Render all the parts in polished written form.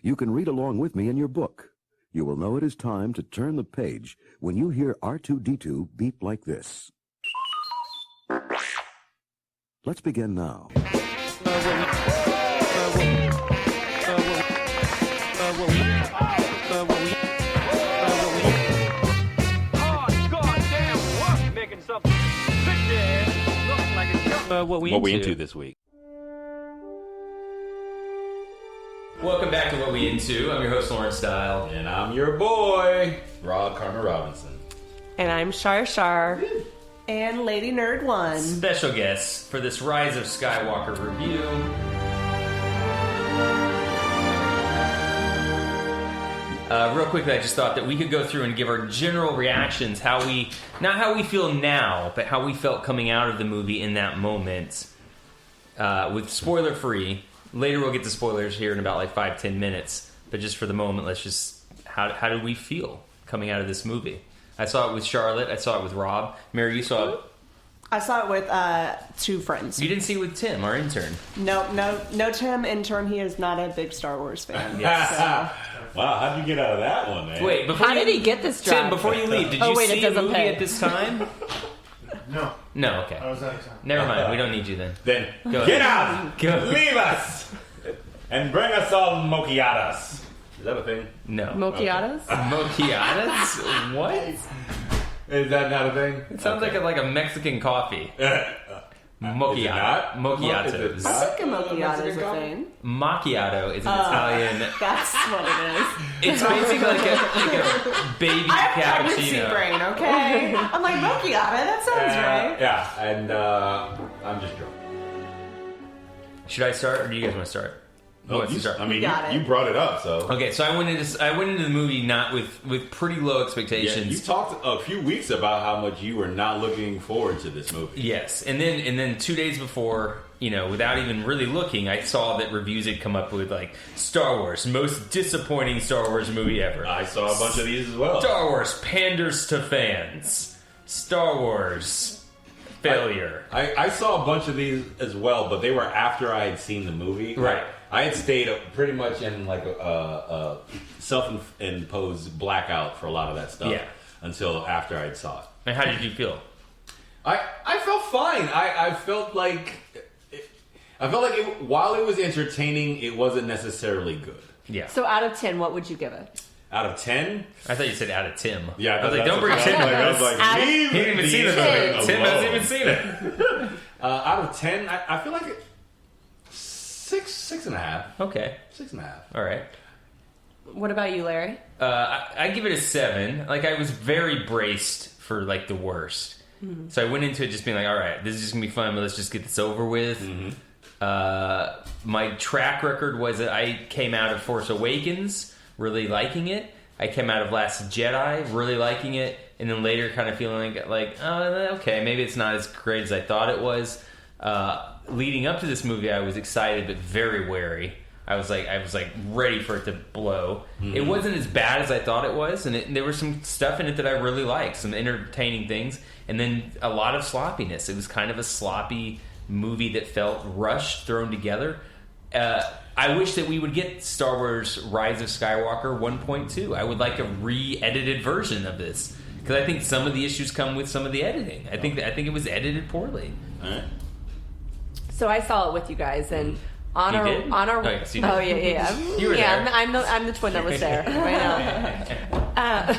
You can read along with me in your book. You will know it is time to turn the page when you hear R2-D2 beep like this. Let's begin now. What we into this week. Welcome back to What We Into. I'm your host, Lawrence Style. And I'm your boy, Rod Carter Robinson. And I'm Shar. And Lady Nerd 1. Special guests for this Rise of Skywalker review. Real quickly, I just thought that we could go through and give our general reactions, not how we feel now, but how we felt coming out of the movie in that moment, with spoiler-free. Later we'll get to spoilers here in about like 5-10 minutes, but just for the moment, let's just, how did we feel coming out of this movie? I saw it with Charlotte, I saw it with Rob. Mary, you saw it? I saw it with two friends. You didn't see it with Tim, our intern. No Tim, intern. He is not a big Star Wars fan. Wow, how'd you get out of that one, man? Wait, how did he get this job? Tim, before you leave, did you see a movie at this time? No, okay. I was out of time. Never mind, we don't need you then. Then Go get ahead. out! Go. Leave us! And bring us all mochiatas. Is that a thing? No. Mochiatas? Mochiatas? What? Is that not a thing? It sounds like a Mexican coffee. Mochiato. Mochiatos. I think a macchiato is a thing. Macchiato is an Italian. That's what it is. It's basically like a baby I have pregnancy cappuccino. brain, okay? I'm like, macchiato, that sounds right. Yeah, and I'm just drunk. Should I start, or do you guys want to start? Who wants to start? I mean, got you it. brought it up, so. Okay, so I went into the movie not with pretty low expectations. Yeah, you talked a few weeks about how much you were not looking forward to this movie. Yes, and then 2 days before, without even really looking, I saw that reviews had come up with like Star Wars, most disappointing Star Wars movie ever. I saw a bunch of these as well. Star Wars panders to fans. Star Wars failure. I saw a bunch of these as well, but they were after I had seen the movie. Right. I had stayed pretty much in like a self-imposed blackout for a lot of that stuff. Yeah. Until after I saw it. And how did you feel? I felt fine. I felt like while it was entertaining, it wasn't necessarily good. Yeah. So out of 10, what would you give it? Out of 10? I thought you said out of Tim. Yeah, I was like, don't bring Tim into I was this. like, leave He didn't even see the these movie. alone. Tim hasn't even seen it. Out of 10, I feel like 6.5. Okay. 6.5. All right. What about you, Larry? I give it a 7. Like, I was very braced for like the worst. Mm-hmm. So I went into it just being like, all right, this is just gonna be fun, but let's just get this over with. Mm-hmm. My track record was that I came out of Force Awakens really liking it. I came out of Last Jedi really liking it, and then later kind of feeling like oh, okay, maybe it's not as great as I thought it was. Leading up to this movie, I was excited but very wary. I was like ready for it to blow. Mm-hmm. It wasn't as bad as I thought it was, and there was some stuff in it that I really liked, some entertaining things, and then a lot of sloppiness. It was kind of a sloppy movie that felt rushed, thrown together. I wish that we would get Star Wars Rise of Skywalker 1.2. I would like a re-edited version of this, because I think some of the issues come with some of the editing. I think it was edited poorly. All right. So I saw it with you guys, and on You our did? yeah. You were there. I'm the twin that was there right now.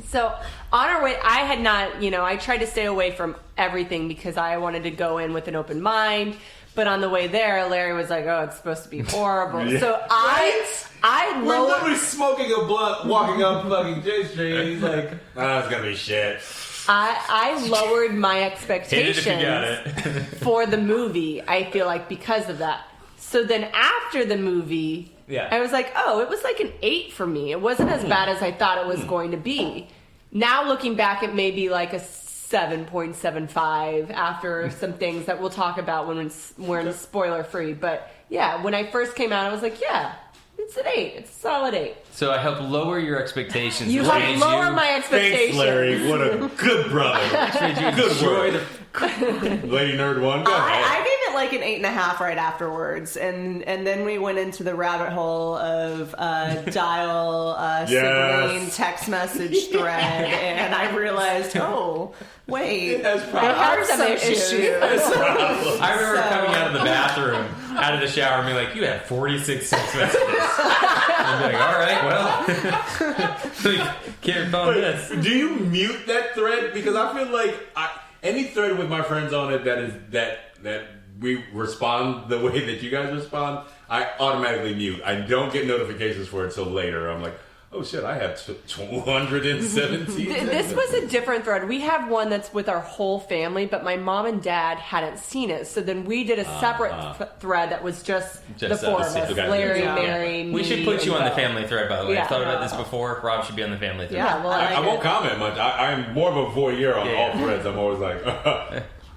So on our way, I had not, I tried to stay away from everything because I wanted to go in with an open mind. But on the way there, Larry was like, "Oh, it's supposed to be horrible." Yeah. So I We're literally smoking a blunt, walking up fucking J Street. He's like, "Oh, it's gonna be shit." I lowered my expectations Hit it if you got it. for the movie. I feel like because of that. So then after the movie, I was like, "Oh, it was like an 8 for me. It wasn't as bad as I thought it was going to be." Now looking back, it may be like a 7.75 after some things that we'll talk about when we're in spoiler free. But yeah, when I first came out, I was like, yeah, it's an 8. It's a solid 8. So I helped lower your expectations. You helped lower my expectations. Thanks, Larry. What a good brother. Good work. Lady Nerd 1, go ahead. I gave it like an 8.5 right afterwards, and then we went into the rabbit hole of dial sibling text message thread, and I realized, oh wait, there are some issues. I remember coming out of the bathroom, out of the shower, and being like, "You had 46 text messages." I'm like, "All right, well, can't phone this." Do you mute that thread? Because I feel like any thread with my friends on it that we respond the way that you guys respond, I automatically mute. I don't get notifications for it until later. I'm like, oh shit, I have 217. This was a different thread. We have one that's with our whole family, but my mom and dad hadn't seen it. So then we did a separate thread that was just the four of us. Larry, Mary, me. We should put you on the Bob. family thread, by the way. Yeah. I've thought about this before. Rob should be on the family thread. Yeah, well, I won't comment much. I'm more of a voyeur on all threads. I'm always like,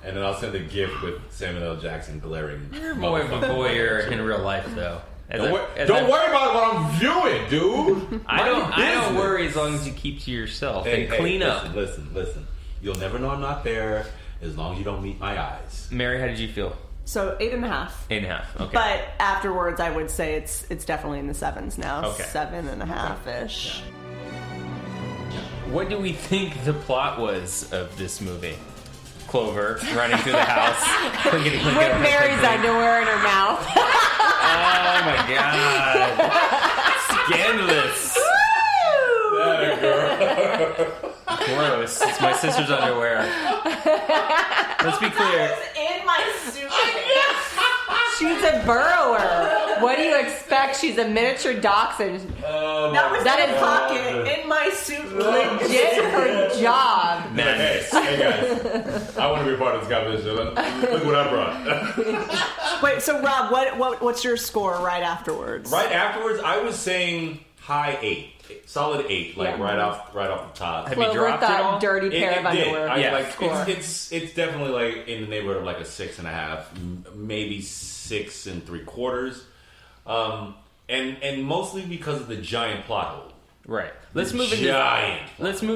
and then I'll send a GIF with Samuel L. Jackson glaring. You're more of a voyeur in real life, though. Don't worry about what I'm viewing, dude. I don't worry as long as you keep to yourself and clean up. Listen. You'll never know I'm not there as long as you don't meet my eyes. Mary, how did you feel? So 8.5. 8.5. Okay. But afterwards, I would say it's definitely in the 7s now. Okay. 7.5-ish. What do we think the plot was of this movie? Clover running through the house, clickety, With Mary's underwear in her mouth. Oh my god! Scandalous. Gross. It's my sister's underwear. Let's be clear. In my suitcase. She's a burrower. What do you expect? She's a miniature dachshund. That was That in is a pocket in my suitcase. Legit her job. Madness. Hey guys, I want to be a part of this conversation. Look what I brought. Wait, so Rob, what's your score right afterwards? Right afterwards, I was saying high 8, solid 8, like Yeah. right off the top. Have you Clover dropped it thought all? dirty pair of did. underwear. I, like, Score. it's definitely like in the neighborhood of like a 6.5, maybe 6 3/4, and mostly because of the giant plot hole. Right. Let's move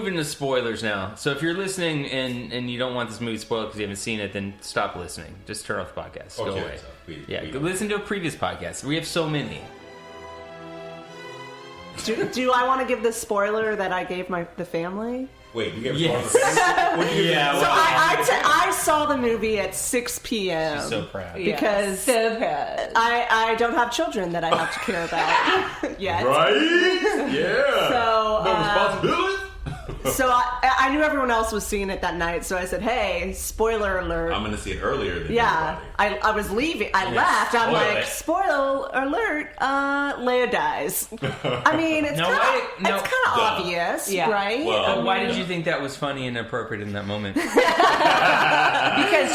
into spoilers now. So if you're listening and you don't want this movie spoiled because you haven't seen it, then stop listening. Just turn off the podcast. Go away. Go listen to a previous podcast. We have so many. Do I want to give the spoiler that I gave the family? Wait, you get Yes. What do you Yeah, get? So I saw the movie at 6 p.m. She's so proud. Because so proud. I don't have children that I have to care about yet. Right? Yeah. So, no responsibility. So I knew everyone else was seeing it that night, so I said, hey, spoiler alert. I'm going to see it earlier than Yeah, I was leaving. I left. I'm spoil like, it. spoiler alert, Leia dies. I mean, it's Now, kind of Duh. obvious, Yeah. right? Well, Why did you think that was funny and appropriate in that moment? Because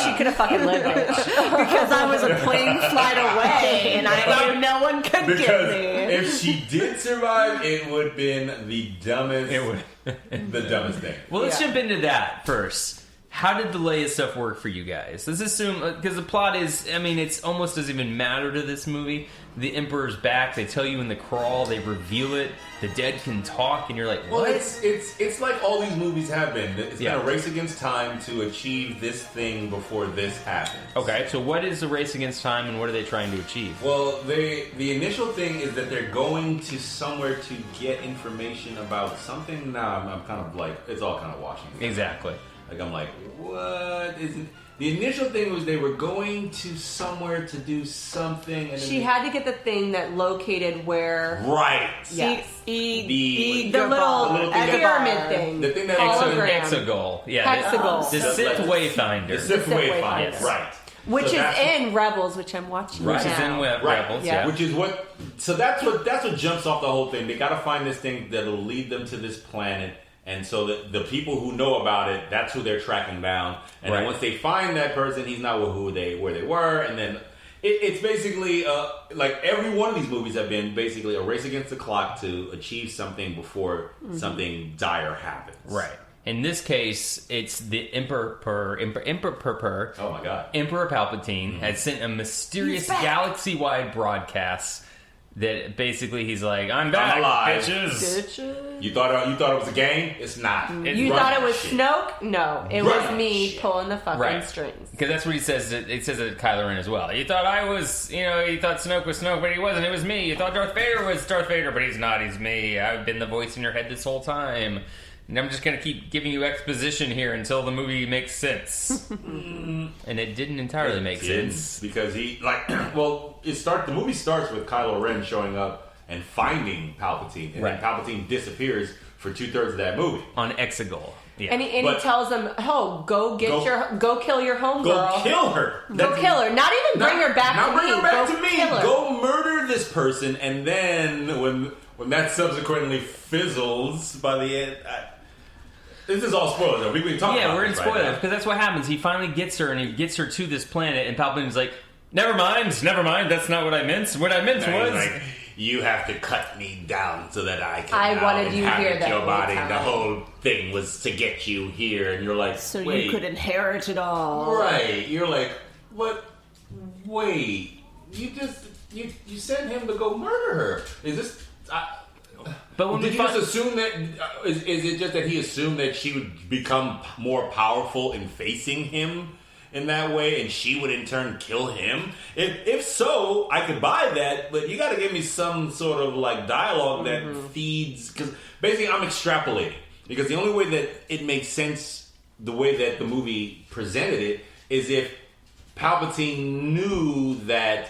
she could have fucking lived it. Because I was a plane flight away, and I knew no one could because get me. if she did survive, it would have been the dumbest. It would. The dumbest thing. Well, let's jump into that first. How did the Leia stuff work for you guys? Let's assume, because the plot is, I mean, it's almost doesn't even matter to this movie. The Emperor's back. They tell you in the crawl. They reveal it. The dead can talk, and you're like, what? Well, it's like all these movies have been. It's been Yeah. a race against time to achieve this thing before this happens. Okay, so what is the race against time, and what are they trying to achieve? Well, the initial thing is that they're going to somewhere to get information about something. Now I'm kind of like, it's all kind of washing. Exactly. Like, I'm like, what is it? The initial thing was they were going to somewhere to do something. And She had to get the thing that located where... Right. Yes. The The little little thing pyramid that- thing. The thing that Hologram. Exegol. Yeah. Hexagol. The Sith Wayfinder. The Sith Wayfinder. Wayfinder. Right. Which So is that's- in Rebels, which I'm watching Which is now. in Right. Rebels, Yeah. yeah. Which is what. So that's what jumps off the whole thing. They got to find this thing that'll lead them to this planet, and so the people who know about it, that's who they're tracking down. And then Right. once they find that person, he's not where they were, and then it's basically like every one of these movies have been basically a race against the clock to achieve something before something dire happens. Right. In this case, it's the Emperor. Oh my god. Emperor Palpatine had sent a mysterious galaxy-wide broadcast that basically he's like, I'm back, I'm alive. bitches. You thought it was a game? It's not. It's You thought it was shit. Snoke? No, it was me pulling the fucking strings. Because that's what he says. It says it to Kylo Ren as well. You thought I was, you thought Snoke was Snoke, but he wasn't. It was me. You thought Darth Vader was Darth Vader, but he's not. He's me. I've been the voice in your head this whole time. And I'm just going to keep giving you exposition here until the movie makes sense. And it didn't entirely make sense. Because the movie starts with Kylo Ren showing up and finding Palpatine. And then Palpatine disappears for 2/3 of that movie. On Exegol. Yeah. And he tells them, go kill your homegirl. Go kill her. Go kill her. Not even bring her back to me. Bring her back to me. Kill her. Go murder this person. And then when that subsequently fizzles by the end... This is all spoilers, though. We can talk about Yeah, we're in this spoilers, right because that's what happens. He finally gets her, and he gets her to this planet, and Palpatine's like, never mind, that's not what I meant. What I meant was... Like, you have to cut me down so that I can I wanted you here inhabit that your whole body. time. The whole thing was to get you here, and you're like, So wait. you could inherit it all. Right. You're like, what? Wait. You sent him to go murder her. Is this... But when Did we you just assume that... Is it just that he assumed that she would become more powerful in facing him in that way, and she would in turn kill him? If so, I could buy that, but you got to give me some sort of like dialogue that feeds... Because basically I'm extrapolating. Because the only way that it makes sense, the way that the movie presented it, is if Palpatine knew that...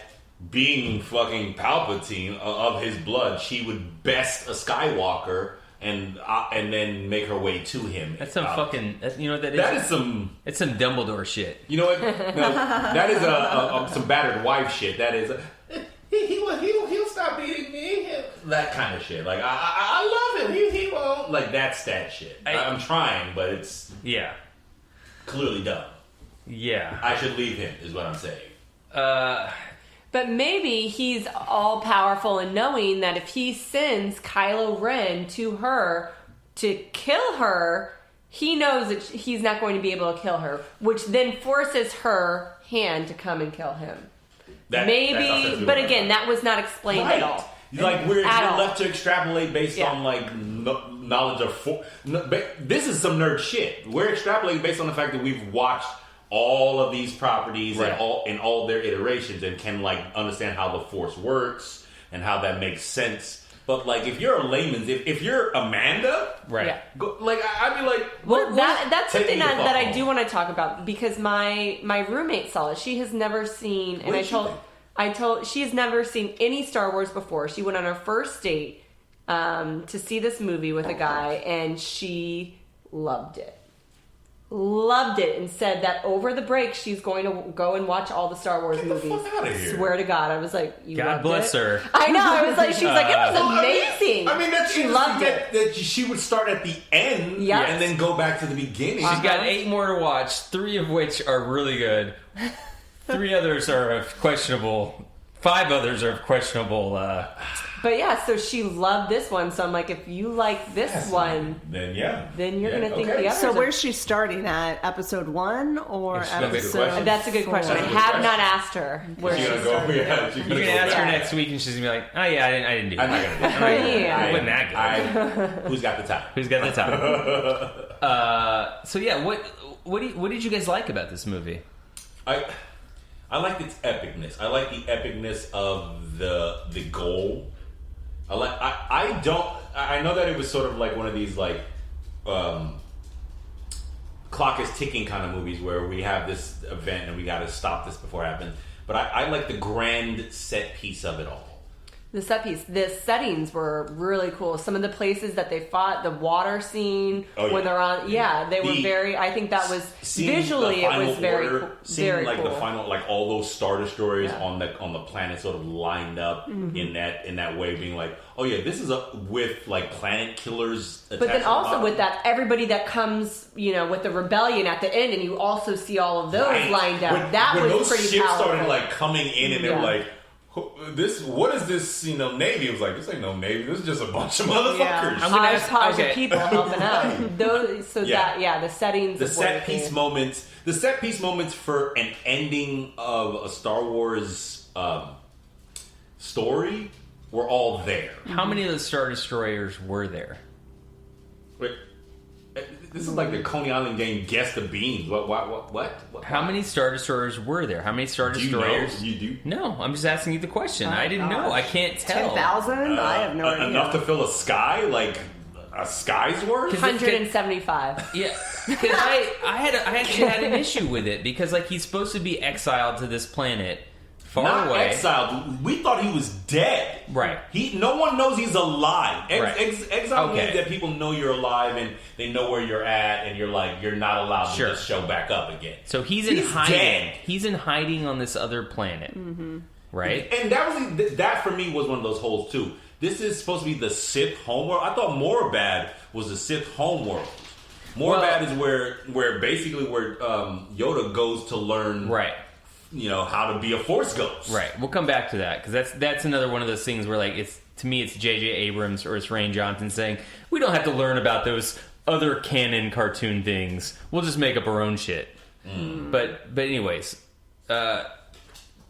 being fucking Palpatine of his blood, she would best a Skywalker and then make her way to him. That's some fucking... That is some... It's some Dumbledore shit. You know what? No, that is some battered wife shit. That is... He'll stop beating me. That kind of shit. Like, I love him. He won't. Like, that's that shit. I'm trying, but it's... Yeah. Clearly dumb. Yeah. I should leave him, is what I'm saying. But maybe he's all powerful in knowing that if he sends Kylo Ren to her to kill her, he knows that he's not going to be able to kill her, which then forces her hand to come and kill him. Maybe, but again, that was not explained at all. Like we're left to extrapolate based on like knowledge of. This is some nerd shit. We're extrapolating based on the fact that we've watched all of these properties and all their iterations and can like understand how the Force works and how that makes sense. But like, if you're a layman, if you're Amanda, I'd be like, well, that's something that I do want to talk about because my roommate saw it. She has never seen, and I told she has never seen any Star Wars before. She went on her first date to see this movie with a guy, and she loved it. Loved it and said that over the break she's going to go and watch all the Star Wars movies. Get the fuck out of here. Swear to God, I was like, you God bless her. I know. I was like, she was like, it was amazing. I mean, she loved it. That she would start at the end and then go back to the beginning. She's got 8 more to watch, 3 of which are really good. 3 others are of questionable. 5 others are of questionable. But yeah, so she loved this one. So I'm like, if you like this one, then you're going to think the others. So where's she starting at? Episode 1 or episode? That's a good question. I have not asked her where she's starting. You can ask her next week, and she's gonna be like, "Oh yeah, I didn't do that. It wasn't that good." Who's got the time? Who's got the time? So yeah, what did you guys like about this movie? I liked its epicness. I like the epicness of the goal. I know that it was sort of like one of these like clock is ticking kind of movies where we have this event and we got to stop this before it happens. But I like the grand set piece of it all. The set piece, the settings were really cool. Some of the places that they fought, the water scene when they're on, they were very. I think that was visually it was very cool. Seeing like the final, like all those Star Destroyers on the planet sort of lined up in that way, being like, oh yeah, this is with like planet killers. But then also with that, everybody that comes, with the rebellion at the end, and you also see all of those lined up. When was those pretty ships powerful. started like coming in, and they were like, what is this, Navy? It was like, this ain't no Navy. This is just a bunch of motherfuckers. I'm gonna ask of people helping out. The settings. The set piece moments. The set piece moments for an ending of a Star Wars story were all there. How many of the Star Destroyers were there? Wait, this is like the Coney Island game. Guess the beans. What? How many Star Destroyers were there? How many Star Destroyers? You do? No, I'm just asking you the question. I didn't know. I can't tell. 10,000? I have no idea. Enough to fill a sky, like a sky's worth. 175. Yeah, because I actually had an issue with it because like he's supposed to be exiled to this planet far Not away. exiled. We thought he was dead. Right. No one knows he's alive. Exile Okay. means that people know you're alive and they know where you're at, and you're not allowed Sure. to just show back up again. So he's in hiding. Dead. He's in hiding on this other planet. Mm-hmm. Right. And that for me was one of those holes too. This is supposed to be the Sith homeworld. I thought Morabad was the Sith homeworld. Morabad is where basically Yoda goes to learn, Right. How to be a Force ghost. Right. We'll come back to that because that's another one of those things where like it's J.J. Abrams or it's Rian Johnson saying we don't have to learn about those other canon cartoon things. We'll just make up our own shit. But anyways, the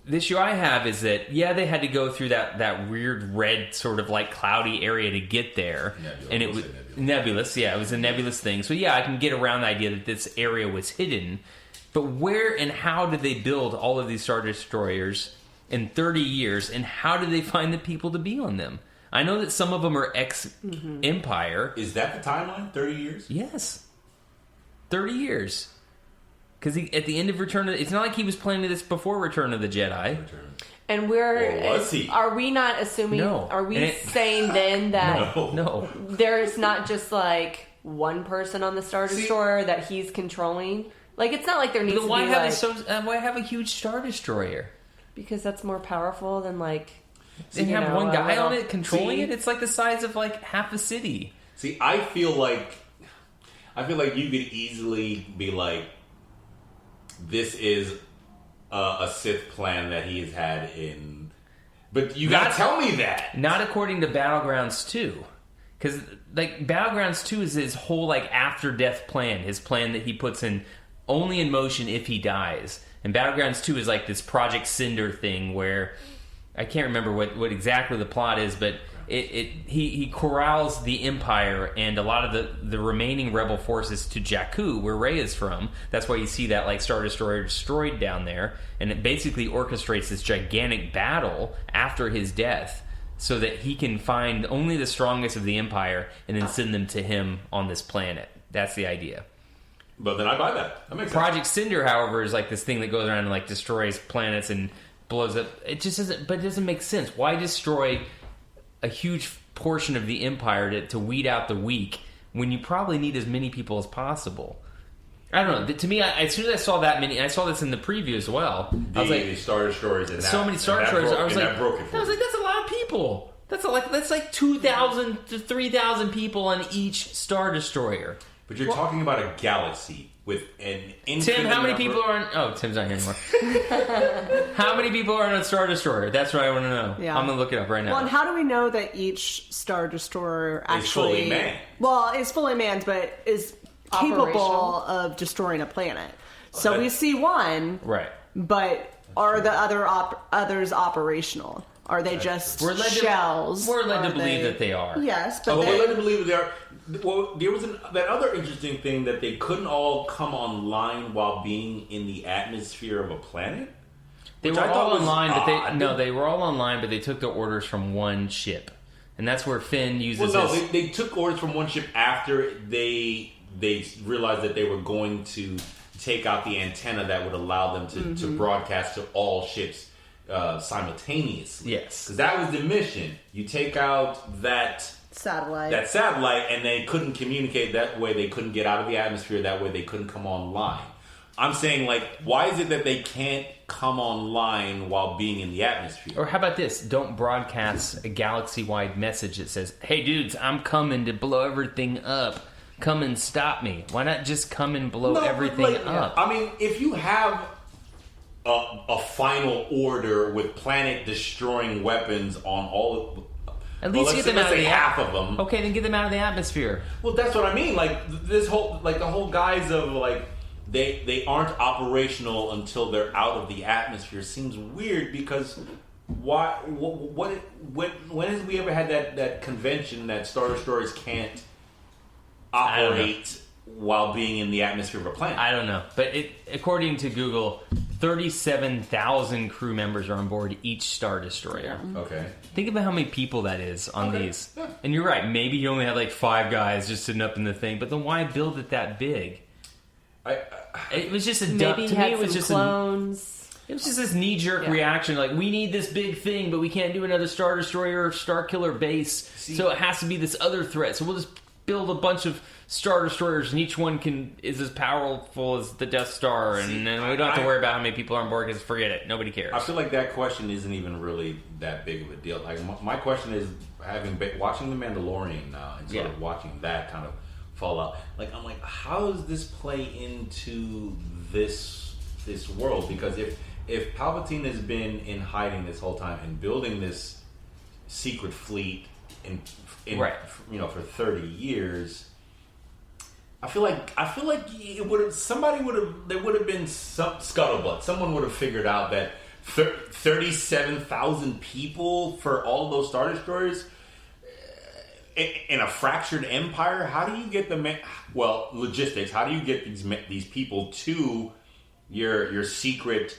issue I have is that they had to go through that weird red sort of like cloudy area to get there, and it was nebulous. Yeah, it was a nebulous thing. So I can get around the idea that this area was hidden. But where and how did they build all of these Star Destroyers in 30 years, and how did they find the people to be on them? I know that some of them are ex-Empire. Is that the timeline? 30 years? Yes. 30 years. Because at the end of it's not like he was planning this before Return of the Jedi. And Or was he? Are we not assuming, No. are we saying then that No. there's not just like one person on the Star Destroyer that he's controlling? Like, it's not like there needs But to why be why have a huge Star Destroyer? because that's more powerful than like... They have one guy on it controlling See? it? It's like the size of like half a city. See, I feel like you could easily be like, this is a Sith plan that he has had in... But you gotta tell me that! Not according to Battlegrounds 2. Because, like, Battlegrounds 2 is his whole, like, after-death plan. His plan that he puts in only in motion if he dies. And Battlegrounds 2 is, like, this Project Cinder thing where... I can't remember what exactly the plot is, but he corrals the Empire and a lot of the remaining rebel forces to Jakku, where Rey is from. That's why you see that like Star Destroyer destroyed down there, and it basically orchestrates this gigantic battle after his death, so that he can find only the strongest of the Empire and then send them to him on this planet. That's the idea. But then I buy that. That makes sense. Project Cinder, however, is like this thing that goes around and like destroys planets and blows up. It just doesn't. But it doesn't make sense. Why destroy a huge portion of the Empire to weed out the weak when you probably need as many people as possible? I don't know. To me, as soon as I saw that many, I saw this in the preview as well. I was like, Star Destroyers and so many Star Destroyers. I was like, broke it for me. that's a lot of people. That's like 2,000 to 3,000 people on each Star Destroyer. But you're talking about a galaxy with an infinite Tim, how many number- people are on... Oh, Tim's not here anymore. How many people are on a Star Destroyer? That's what I want to know. Yeah. I'm going to look it up right now. Well, and how do we know that each Star Destroyer actually... fully manned? Well, is fully manned, but is capable Operational. of destroying a planet. So we see one, Right. but are the others operational? Are they just shells? We're led to Are believe that they are. Yes, but We're they... led to believe they are. Well, there was that other interesting thing that they couldn't all come online while being in the atmosphere of a planet. They Which were I thought all was online, odd. they were all online, but they took their orders from one ship. And that's where Finn uses Well, no, his... they took orders from one ship after they realized that they were going to take out the antenna that would allow them to broadcast to all ships simultaneously. Yes. Because that was the mission. You take out that satellite. And they couldn't communicate that way. They couldn't get out of the atmosphere that way. They couldn't come online. I'm saying, like, why is it that they can't come online while being in the atmosphere? Or how about this? Don't broadcast a galaxy-wide message that says, "Hey, dudes, I'm coming to blow everything up. Come and stop me." Why not just come and blow everything up? I mean, if you have a final order with planet-destroying weapons on all of... At least get them out of the half of them. Okay, then get them out of the atmosphere. Well, that's what I mean. Like this whole, like the whole guise of like they aren't operational until they're out of the atmosphere seems weird because why? When has we ever had that convention that Star Destroyers can't operate while being in the atmosphere of a planet? I don't know, but according to Google, 37,000 crew members are on board each Star Destroyer. Okay. Think about how many people that is on these. Yeah. And you're right, maybe you only had like 5 guys just sitting up in the thing, but then why build it that big? It was just a dumb... To me, it was just clones. It was just this knee-jerk reaction, like, we need this big thing, but we can't do another Star Destroyer or Star Killer base, so it has to be this other threat. So we'll just build a bunch of Star Destroyers, and each one is as powerful as the Death Star, and then we don't have to worry about how many people are on board, because forget it, nobody cares. I feel like that question isn't even really that big of a deal. Like, my question is, watching The Mandalorian now, and sort of watching that kind of fall out, like, I'm like, how does this play into this world? Because if Palpatine has been in hiding this whole time and building this secret fleet for 30 years, I feel like it would have there would have been some scuttlebutt. Someone would have figured out that 37,000 people for all of those Star Destroyers in a fractured empire. How do you get logistics? How do you get these people to your secret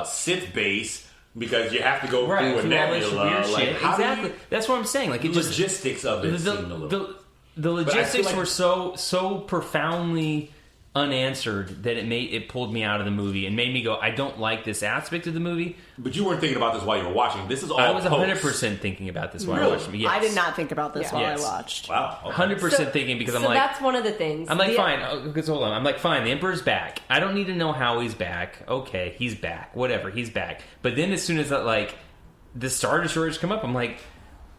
Sith base, because you have to go through a nebula. Like, exactly. That's what I'm saying. Like, logistics of it seemed a little. The logistics were so profoundly unanswered that it pulled me out of the movie and made me go, I don't like this aspect of the movie. But you weren't thinking about this while you were watching. This is all I was 100% thinking about this while I was watching. Yes. I did not think about this while I watched. Wow. Okay. 100% thinking, because I'm like... that's one of the things. I'm like, fine. Because hold on. I'm like, fine, the Emperor's back. I don't need to know how he's back. Okay, he's back. Whatever, he's back. But then as soon as the Star Destroyers come up, I'm like...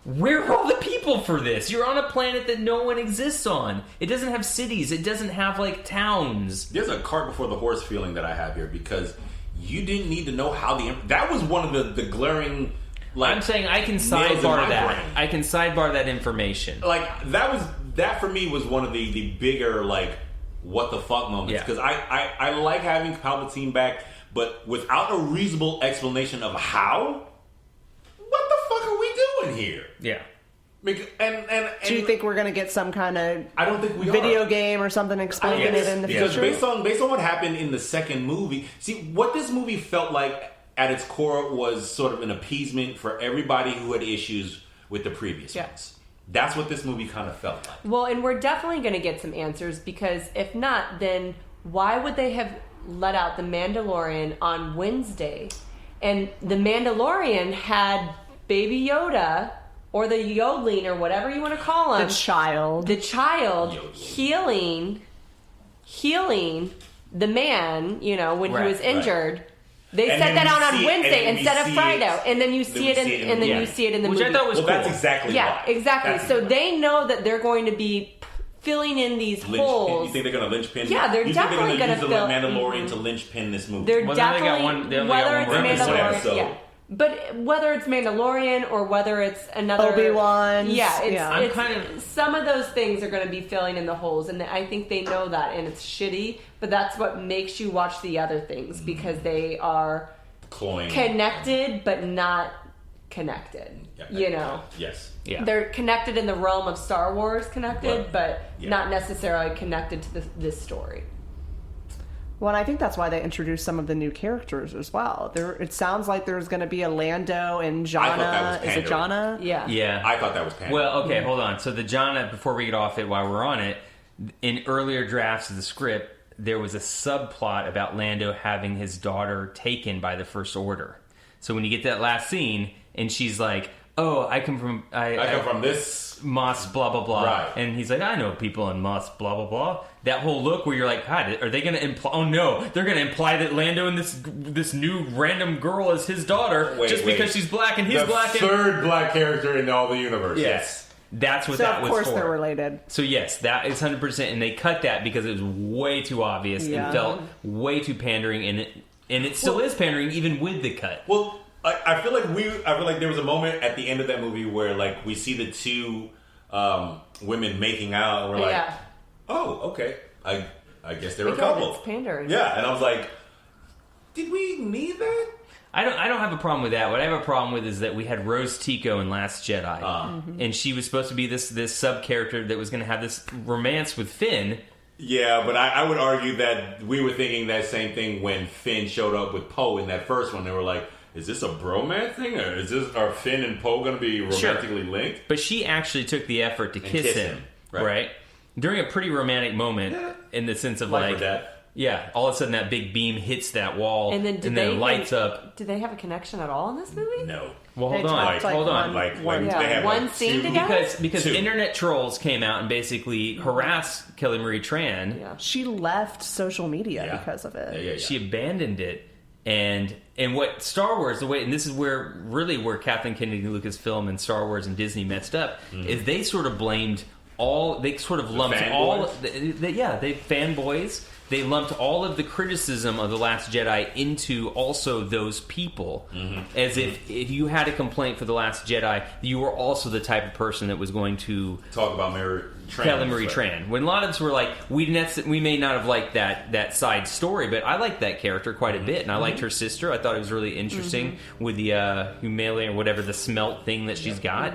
Where are all the people for this? You're on a planet that no one exists on. It doesn't have cities. It doesn't have, towns. There's a cart before the horse feeling that I have here, because you didn't need to know how that was one of the glaring... I'm saying I can sidebar that. Brain. I can sidebar that information. That for me was one of the bigger, what the fuck moments. Because I like having Palpatine back, but without a reasonable explanation of how... What the fuck are we doing here? Yeah. And do you think we're going to get some kind of I don't think we video game or something explaining it in the future? Because based on what happened in the second movie, see, what this movie felt like at its core was sort of an appeasement for everybody who had issues with the previous ones. That's what this movie kind of felt like. Well, and we're definitely going to get some answers, because if not, then why would they have let out The Mandalorian on Wednesday? And The Mandalorian had Baby Yoda, or the Yodeling, or whatever you want to call him. The child healing the man, when he was injured. Right. They set that out on Wednesday instead of Friday, and then you see it in the movie. Which I thought was cool. That's exactly why. Yeah, exactly. So they know that they're going to be filling in these holes. You think they're going to linchpin? Yeah, they're definitely going to use the Mandalorian to linchpin this movie. They're definitely, whether it's Mandalorian, but whether it's Mandalorian or whether it's another Obi-Wan, it's kind of some of those things are going to be filling in the holes, and I think they know that, and it's shitty. But that's what makes you watch the other things, because they are connected but not connected. Yes. Yeah. They're connected in the realm of Star Wars but not necessarily connected to this story. Well, and I think that's why they introduced some of the new characters as well. It sounds like there's going to be a Lando and Janna. Is it Janna? Yeah. Yeah. I thought that was pandering. Well, okay, hold on. So the Janna, before we get off it, while we're on it, in earlier drafts of the script, there was a subplot about Lando having his daughter taken by the First Order. So when you get that last scene, and she's like, "Oh, I come from this Mos, blah blah blah," right. And he's like, "I know people in Mos, blah blah blah." That whole look where you're like, God, are they going to imply? Oh no, they're going to imply that Lando and this new random girl is his daughter because she's black and he's black. The third black character in all the universe. Yes. That's what that was for. Of course they're related. So yes, that is 100%, and they cut that because it was way too obvious and felt way too pandering, and it still is pandering even with the cut. Well, I feel like there was a moment at the end of that movie where we see the two women making out, and we're like, oh, okay, I guess they're a couple. It's pandering. Yeah, and I was like, did we need that? I don't have a problem with that. What I have a problem with is that we had Rose Tico in Last Jedi, and she was supposed to be this sub character that was going to have this romance with Finn. Yeah, but I would argue that we were thinking that same thing when Finn showed up with Poe in that first one. They were like, is this a bromance thing, or are Finn and Poe going to be romantically linked? But she actually took the effort to kiss him, right? During a pretty romantic moment, in the sense of like that. Yeah, all of a sudden that big beam hits that wall, and then it lights up. Did they have a connection at all in this movie? No. Well, hold on. They have one scene together? Because internet trolls came out and basically harassed Kelly Marie Tran. Yeah. She left social media because of it. Yeah. She abandoned it. And what Star Wars, and this is where Kathleen Kennedy, Lucasfilm, and Star Wars and Disney messed up, is they sort of blamed they sort of lumped all, they fanboys. They lumped all of the criticism of The Last Jedi into also those people. As if you had a complaint for The Last Jedi, you were also the type of person that was going to talk about Kelly Marie Tran. When a lot of us were like, we may not have liked that side story, but I liked that character quite a bit, and I liked her sister. I thought it was really interesting with the Humalia or whatever, the smelt thing that she's got.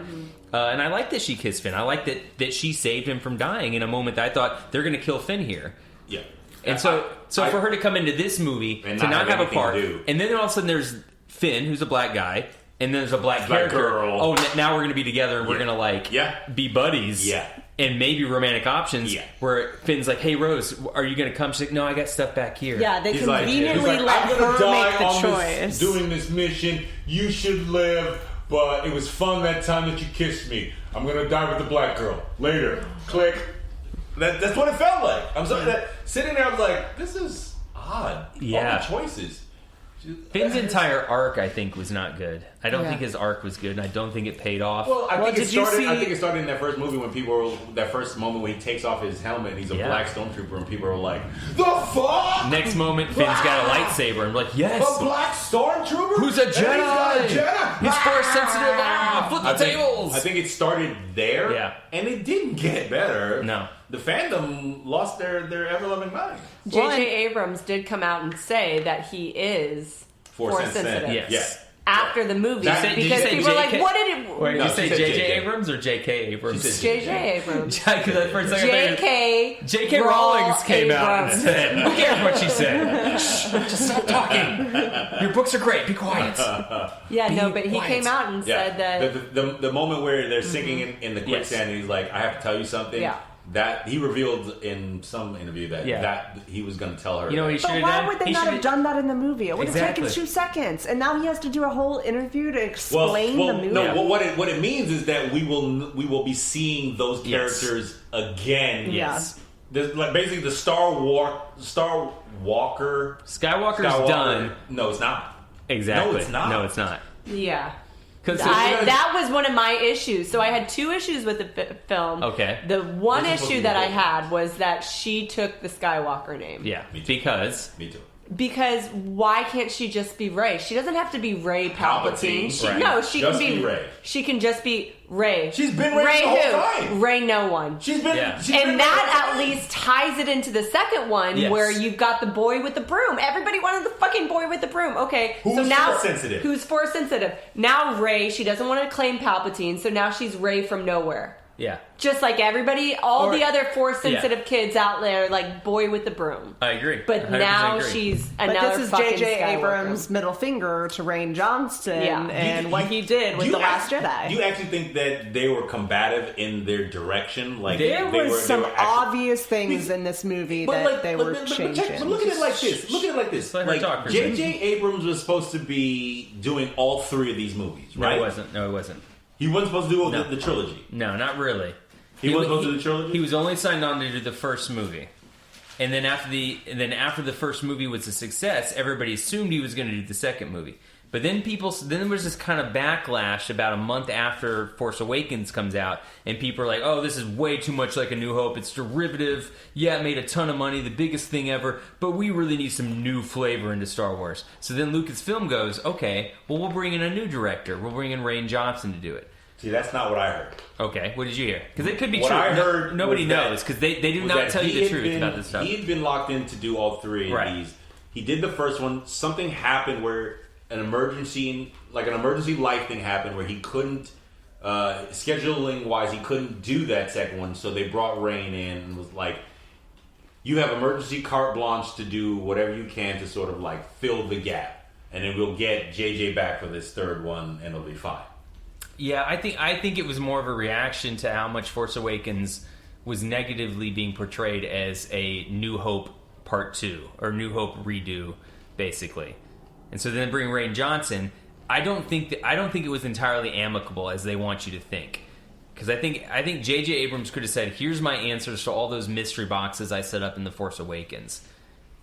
And I like that she kissed Finn. I like that she saved him from dying in a moment that I thought, they're going to kill Finn here. Yeah. And so for her to come into this movie and to not have a part, and then all of a sudden there's Finn, who's a black guy, and then there's a black character. Girl. Oh, now we're going to be together and we're going to be buddies. Yeah. And maybe romantic options. Yeah. Where Finn's like, "Hey Rose, are you going to come?" She's like, "No, I got stuff back here." Yeah, they conveniently let her make the choice. Doing this mission, you should live. But it was fun that time that you kissed me. I'm going to die with the black girl later. Click. That's what it felt like. I'm sorry that sitting there, I was like, this is odd. Yeah. All the choices. Finn's entire arc, I think, was not good. I don't think his arc was good, and I don't think it paid off. Well, I think it started in that first movie when people were, that first moment when he takes off his helmet and he's a black stormtrooper, and people are like, the fuck? Next moment, Finn's got a lightsaber, and I'm like, yes. A black stormtrooper? Who's a Jedi? He's force sensitive. Flip the tables. I think it started there, and it didn't get better. No. The fandom lost their ever-loving mind. J.J. Abrams did come out and say that he is force sensitive. Yes. Yeah. After the movie, because people are like, "What did it?" Wait, did you say J.J. Abrams or J.K. Abrams? J.J. Abrams. J.K. Rowling came out and said, "Who cares what she said? Shh, just stop talking. Your books are great. Be quiet." But he came out and said that the moment where they're sinking in the quicksand, and he's like, "I have to tell you something." Yeah. That he revealed in some interview that he was going to tell her. You know what he should have done? Why would they not have done that in the movie? It would have taken 2 seconds, and now he has to do a whole interview to explain the movie. No, what it means is that we will be seeing those characters again. Yes. Like basically the Skywalker's done. No, it's not. Exactly. No, it's not. No, it's not. Yeah. That was one of my issues. So I had 2 issues with the film. Okay. The one issue that I had was that she took the Skywalker name. Yeah. Me too. Because why can't she just be Rey? She doesn't have to be Rey Palpatine. She can be Rey. She can just be Rey. She's been Rey the whole time. Rey no one. She's been that at least ties it into the second one where you've got the boy with the broom. Everybody wanted the fucking boy with the broom. Okay. Who's force sensitive? Who's force sensitive? Now Rey, she doesn't want to claim Palpatine, so now she's Rey from nowhere. Yeah. Just like everybody, the other force-sensitive kids out there, like boy with the broom. I agree. But now she's another But this is fucking J.J. Skywalker. Abrams' middle finger to Rian Johnson and what he did with The Last Jedi. Do you actually think that they were combative in their direction? Like there was some obvious things in this movie that they were changing. But look at it like this. Like J.J. Abrams was supposed to be doing all 3 of these movies, right? No, it wasn't. He wasn't supposed to do the trilogy. No, not really. He wasn't supposed to do the trilogy? He was only signed on to do the first movie. And then after the first movie was a success, everybody assumed he was going to do the second movie. But then there was this kind of backlash about a month after Force Awakens comes out, and people are like, "Oh, this is way too much like A New Hope. It's derivative. Yeah, it made a ton of money, the biggest thing ever, but we really need some new flavor into Star Wars." So then Lucasfilm goes, "Okay, well, we'll bring in a new director. We'll bring in Rian Johnson to do it." See, that's not what I heard. Okay, what did you hear? Because it could be what true. I heard nobody knows because they do not tell you the truth about this stuff. He had been locked in to do all 3 of these. He did the first one. Something happened where an emergency life thing happened where he couldn't, scheduling wise, he couldn't do that second one. So they brought Rain in and was like, you have emergency carte blanche to do whatever you can to sort of like fill the gap. And then we'll get JJ back for this third one and it'll be fine. Yeah, I think it was more of a reaction to how much Force Awakens was negatively being portrayed as a New Hope Part 2 or New Hope redo, basically. And so then bring Rian Johnson. I don't think it was entirely amicable as they want you to think, because I think J.J. Abrams could have said, "Here's my answers to all those mystery boxes I set up in The Force Awakens."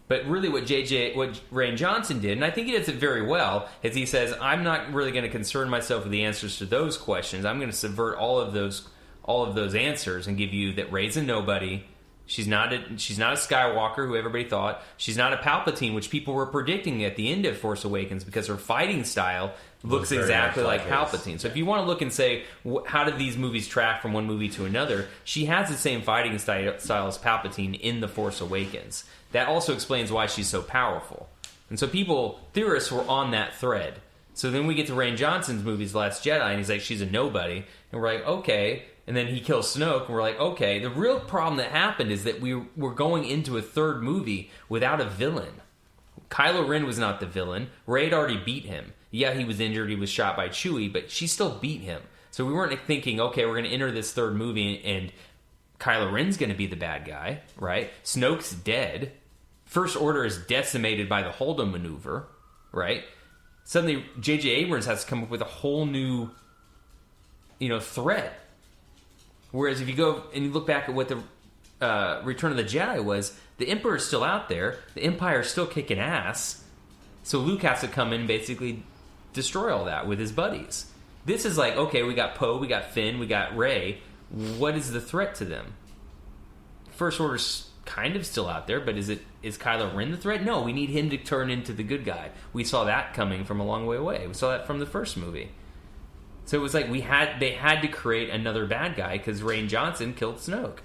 But really, what Rian Johnson did, and I think he does it very well, is he says, "I'm not really going to concern myself with the answers to those questions. I'm going to subvert all of those answers and give you that Rey's a nobody. She's not a Skywalker, who everybody thought. She's not a Palpatine, which people were predicting at the end of Force Awakens because her fighing style looks exactly like Palpatine. So if you want to look and say, how did these movies track from one movie to another, she has the same fighting style as Palpatine in The Force Awakens. That also explains why she's so powerful. And so theorists were on that thread. So then we get to Rian Johnson's movies, Last Jedi, and he's like, she's a nobody. And we're like, okay. And then he kills Snoke, and we're like, okay. The real problem that happened is that we were going into a third movie without a villain. Kylo Ren was not the villain. Rey had already beat him. Yeah, he was injured, he was shot by Chewie, but she still beat him. So we weren't thinking, okay, we're going to enter this third movie, and Kylo Ren's going to be the bad guy, right? Snoke's dead. First Order is decimated by the Holdo maneuver, right? Suddenly, J.J. Abrams has to come up with a whole new, threat. Whereas if you go and you look back at what the Return of the Jedi was, the Emperor's still out there. The Empire's still kicking ass. So Luke has to come in and basically destroy all that with his buddies. This is like, okay, we got Poe, we got Finn, we got Rey. What is the threat to them? First Order's kind of still out there, but is Kylo Ren the threat? No, we need him to turn into the good guy. We saw that coming from a long way away. We saw that from the first movie. So it was like they had to create another bad guy because Rian Johnson killed Snoke.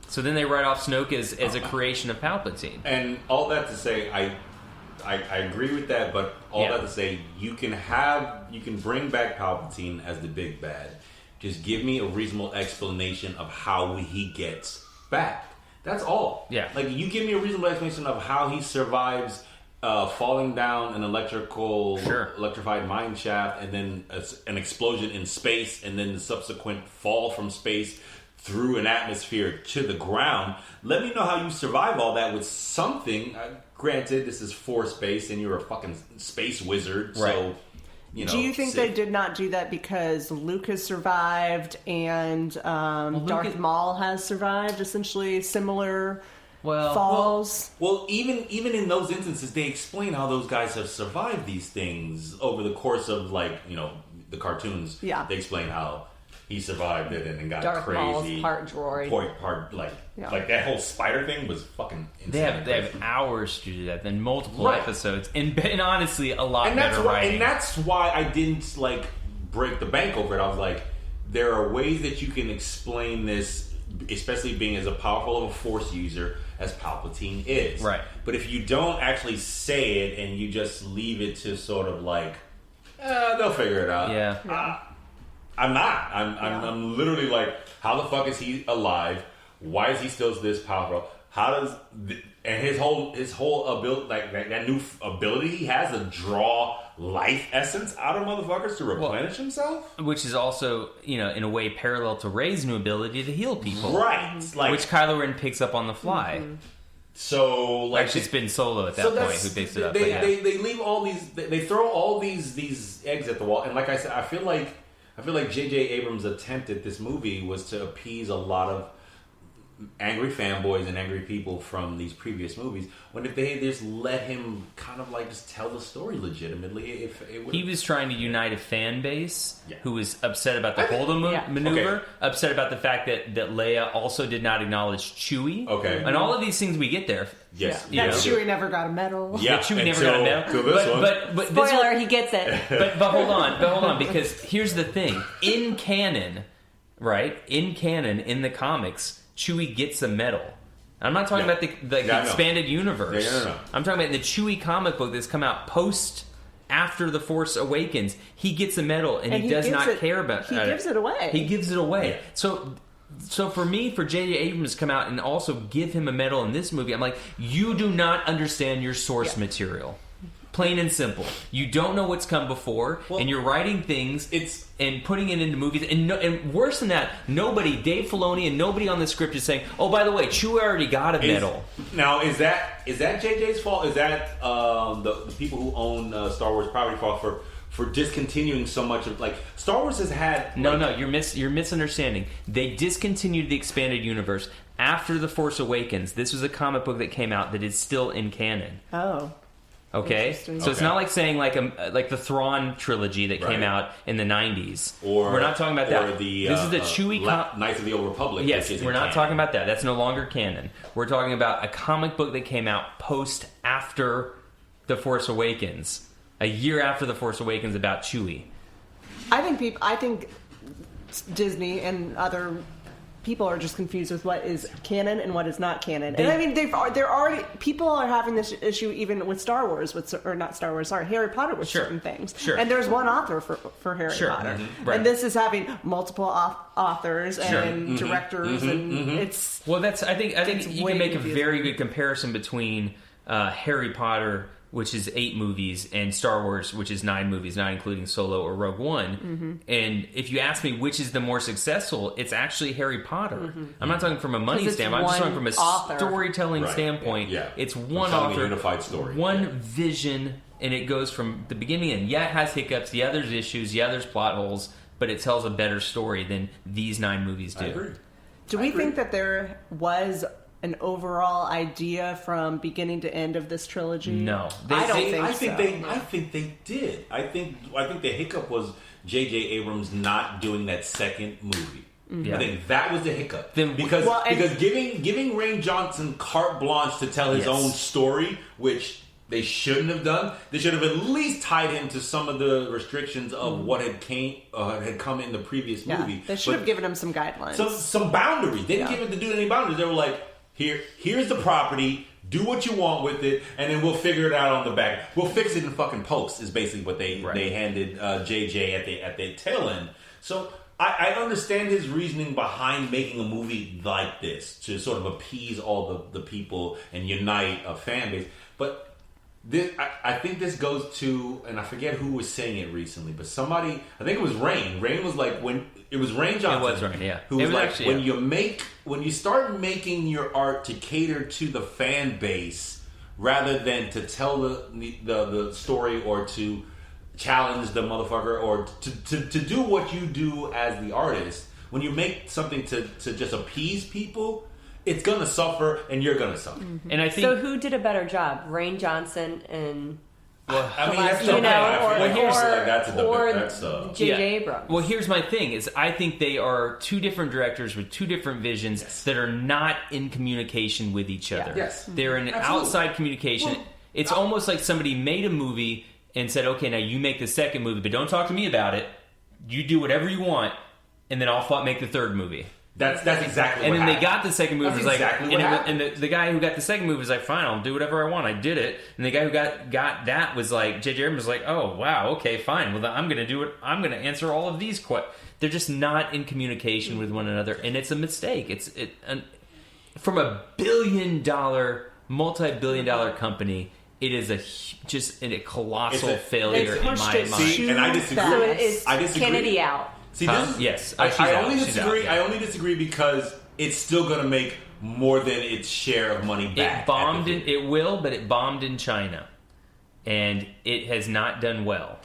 So then they write off Snoke as a creation of Palpatine. And all that to say, I agree with that, but that to say, you can bring back Palpatine as the big bad. Just give me a reasonable explanation of how he gets back. That's all. Yeah. Like, you give me a reasonable explanation of how he survives falling down an electrified mine shaft, and then an explosion in space, and then the subsequent fall from space through an atmosphere to the ground. Let me know how you survive all that with something. Granted, this is Force-based, and you're a fucking space wizard, right. So... do you think they did not do that because Luke has survived and Darth Maul has survived, essentially similar falls? Well, even in those instances, they explain how those guys have survived these things over the course of, the cartoons. Yeah. They explain how he survived it and then got Darth crazy. Maul's part droid. Like that whole spider thing was fucking insane. They have hours to do that, then multiple episodes, and honestly, a lot better writing. And that's why I didn't break the bank over it. I was like, there are ways that you can explain this, especially being as a powerful of a Force user as Palpatine is. Right. But if you don't actually say it and you just leave it to sort of they'll figure it out. Yeah. I'm not. I'm literally like, how the fuck is he alive? Why is he still this powerful? How does and his whole ability, that new ability he has to draw life essence out of motherfuckers to replenish himself, which is also in a way parallel to Rey's new ability to heal people, right? Which Kylo Ren picks up on the fly. Mm-hmm. So actually, it's been Solo at that point who picks it up. They leave all these. They throw all these eggs at the wall, and like I said, I feel like J.J. Abrams' attempt at this movie was to appease a lot of angry fanboys and angry people from these previous movies, when if they just let him kind of just tell the story legitimately, he was trying to unite a fan base who was upset about the Holdo maneuver, upset about the fact that Leia also did not acknowledge Chewie, and all of these things we get there. Yes, that Chewie never got a medal. Yeah, Chewie never got a medal. But spoiler, he gets it. But hold on, because here's the thing: in canon, in the comics, Chewie gets a medal. I'm not talking about the expanded universe. No. I'm talking about the Chewie comic book that's come out post after The Force Awakens, he gets a medal and he does not care about it. He gives it away. He gives it away. So for me, for J.J. Abrams to come out and also give him a medal in this movie, I'm like, you do not understand your source material. Plain and simple. You don't know what's come before, and you're writing things and putting it into movies. And worse than that, Dave Filoni and nobody on the script is saying, oh, by the way, Chewie already got a medal. Now, is that JJ's fault? Is that the people who own Star Wars property fault for discontinuing so much of, like, Star Wars has had... No, you're misunderstanding. They discontinued the expanded universe after The Force Awakens. This was a comic book that came out that is still in canon. Oh. Okay, so it's not like saying like the Thrawn trilogy that came out in the 90s. Or we're not talking about that. Or this is the Chewie Knights of the Old Republic. Yes, we're not talking about that. That's no longer canon. We're talking about a comic book that came out after The Force Awakens, a year after The Force Awakens, about Chewie. I think Disney and other people are just confused with what is canon and what is not canon. And I mean, they're already, people are having this issue even with Star Wars, Harry Potter with certain things. Sure. And there's one author for Harry Potter. Mm-hmm. Right. And this is having multiple authors and directors, and it's... Well, I think you can make a very good confusing. comparison between Harry Potter, which is 8 movies, and Star Wars, which is 9 movies, not including Solo or Rogue One. Mm-hmm. And if you ask me which is the more successful, it's actually Harry Potter. Mm-hmm. I'm not talking from a money standpoint. I'm just talking from a storytelling standpoint. Yeah. It's one author, a unified story, one vision, and it goes from the beginning and yeah, it has hiccups. Yeah, there's issues. Yeah, there's plot holes. But it tells a better story than these 9 movies do. I agree. Do we think that there was an overall idea from beginning to end of this trilogy? No, I think they did. I think the hiccup was J.J. Abrams not doing that second movie. Mm-hmm. I think that was the hiccup. Because giving Rian Johnson carte blanche to tell his own story, which they shouldn't have done. They should have at least tied him to some of the restrictions of what had come in the previous movie. They should have given him some guidelines, some boundaries. They didn't give him the dude any boundaries. They were like, here's the property. Do what you want with it, and then we'll figure it out on the back. We'll fix it in fucking post. Is basically what they handed JJ at the tail end. So I understand his reasoning behind making a movie like this to sort of appease all the people and unite a fan base, but. I think this goes to, and I forget who was saying it recently, but somebody, I think it was Rain. Rain was like, it was Rain Johnson. It was Rain, yeah. Who was like, actually, when you start making your art to cater to the fan base rather than to tell the story or to challenge the motherfucker or to do what you do as the artist, when you make something to just appease people, it's going to suffer, and you're going to suffer. Mm-hmm. And I think so. Who did a better job, Rian Johnson and J.J. Abrams? Well, here's my thing: is I think they are 2 different directors with 2 different visions that are not in communication with each other. Yes, they're in outside communication. Well, it's almost like somebody made a movie and said, "Okay, now you make the second movie, but don't talk to me about it. You do whatever you want, and then I'll make the third movie." That's exactly and what then happened. they got the second movie. The guy who got the second movie was like, fine, I'll do whatever I want. I did it. And the guy who got that was like, J.J. Abrams was like, oh, wow, okay, fine. Well, then I'm going to do it. I'm going to answer all of these questions. They're just not in communication with one another. And it's a mistake. From a multi-billion-dollar company, it is a colossal failure in my mind. And I disagree. So is Kennedy out? See, yes, I only disagree. I only disagree because it's still going to make more than its share of money back. It bombed. It will, but it bombed in China, and it has not done well.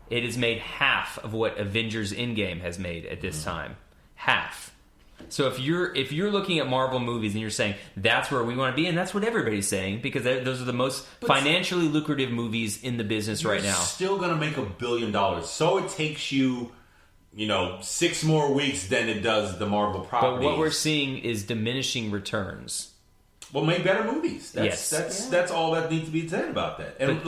It has made half of what Avengers Endgame has made at this time. Half. So if you're looking at Marvel movies and you're saying that's where we want to be, and that's what everybody's saying because those are the most financially lucrative movies in the business right now. Still going to make $1 billion, so it takes you. 6 more weeks than it does the Marvel properties. But what we're seeing is diminishing returns. Well, make better movies. That's all that needs to be said about that. And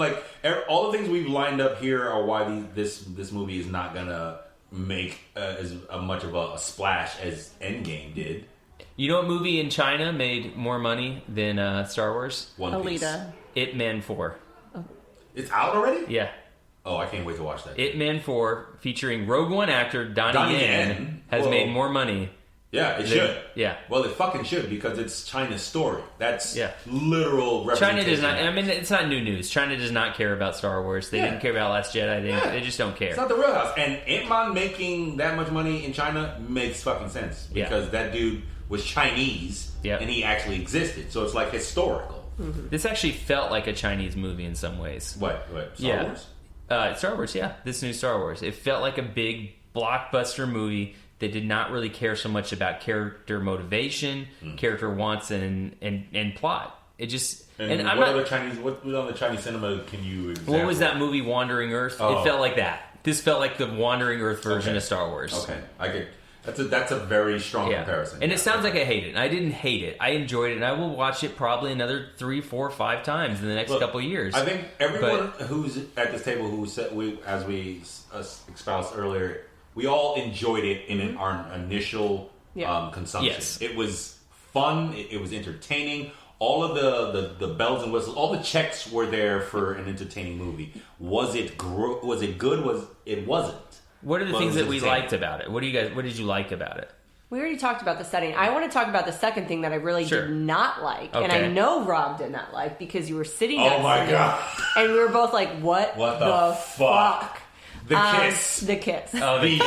all the things we've lined up here are why this movie is not gonna make as much of a splash as Endgame did. You know what movie in China made more money than Star Wars? One Piece. Alita. Ip Man 4. It's out already? Yeah. Oh, I can't wait to watch that. Ip Man 4, featuring Rogue One actor Donnie Yen, has made more money. Yeah, it should. Yeah. Well, it fucking should because it's China's story. That's literal China representation. does not. I mean, it's not new news. China does not care about Star Wars. They didn't care about Last Jedi. They just don't care. It's not the real house. And Ip Man making that much money in China makes fucking sense because that dude was Chinese and he actually existed. So it's like historical. Mm-hmm. This actually felt like a Chinese movie in some ways. What? Star Wars? Star Wars, yeah. This new Star Wars. It felt like a big blockbuster movie that did not really care so much about character motivation, character wants, and plot. It just... And I'm what not, other Chinese... What other Chinese cinema can you example? What was that movie, Wandering Earth? It felt like that. This felt like the Wandering Earth version of Star Wars. Okay. I could... That's a very strong comparison. And it sounds like I hate it. I didn't hate it. I enjoyed it, and I will watch it probably another 3, 4, 5 times in the next couple of years. I think everyone who's at this table who said as we espoused earlier, we all enjoyed it in our initial consumption. Yes. It was fun. It was entertaining. All of the bells and whistles, all the checks were there for an entertaining movie. Was it good? It wasn't. What are the things that we liked about it? What did you like about it? We already talked about the setting. I want to talk about the second thing that I really did not like. Okay. And I know Rob did not like because you were sitting next to me. God. And we were both like, what the fuck? The kiss. The kiss. Oh, the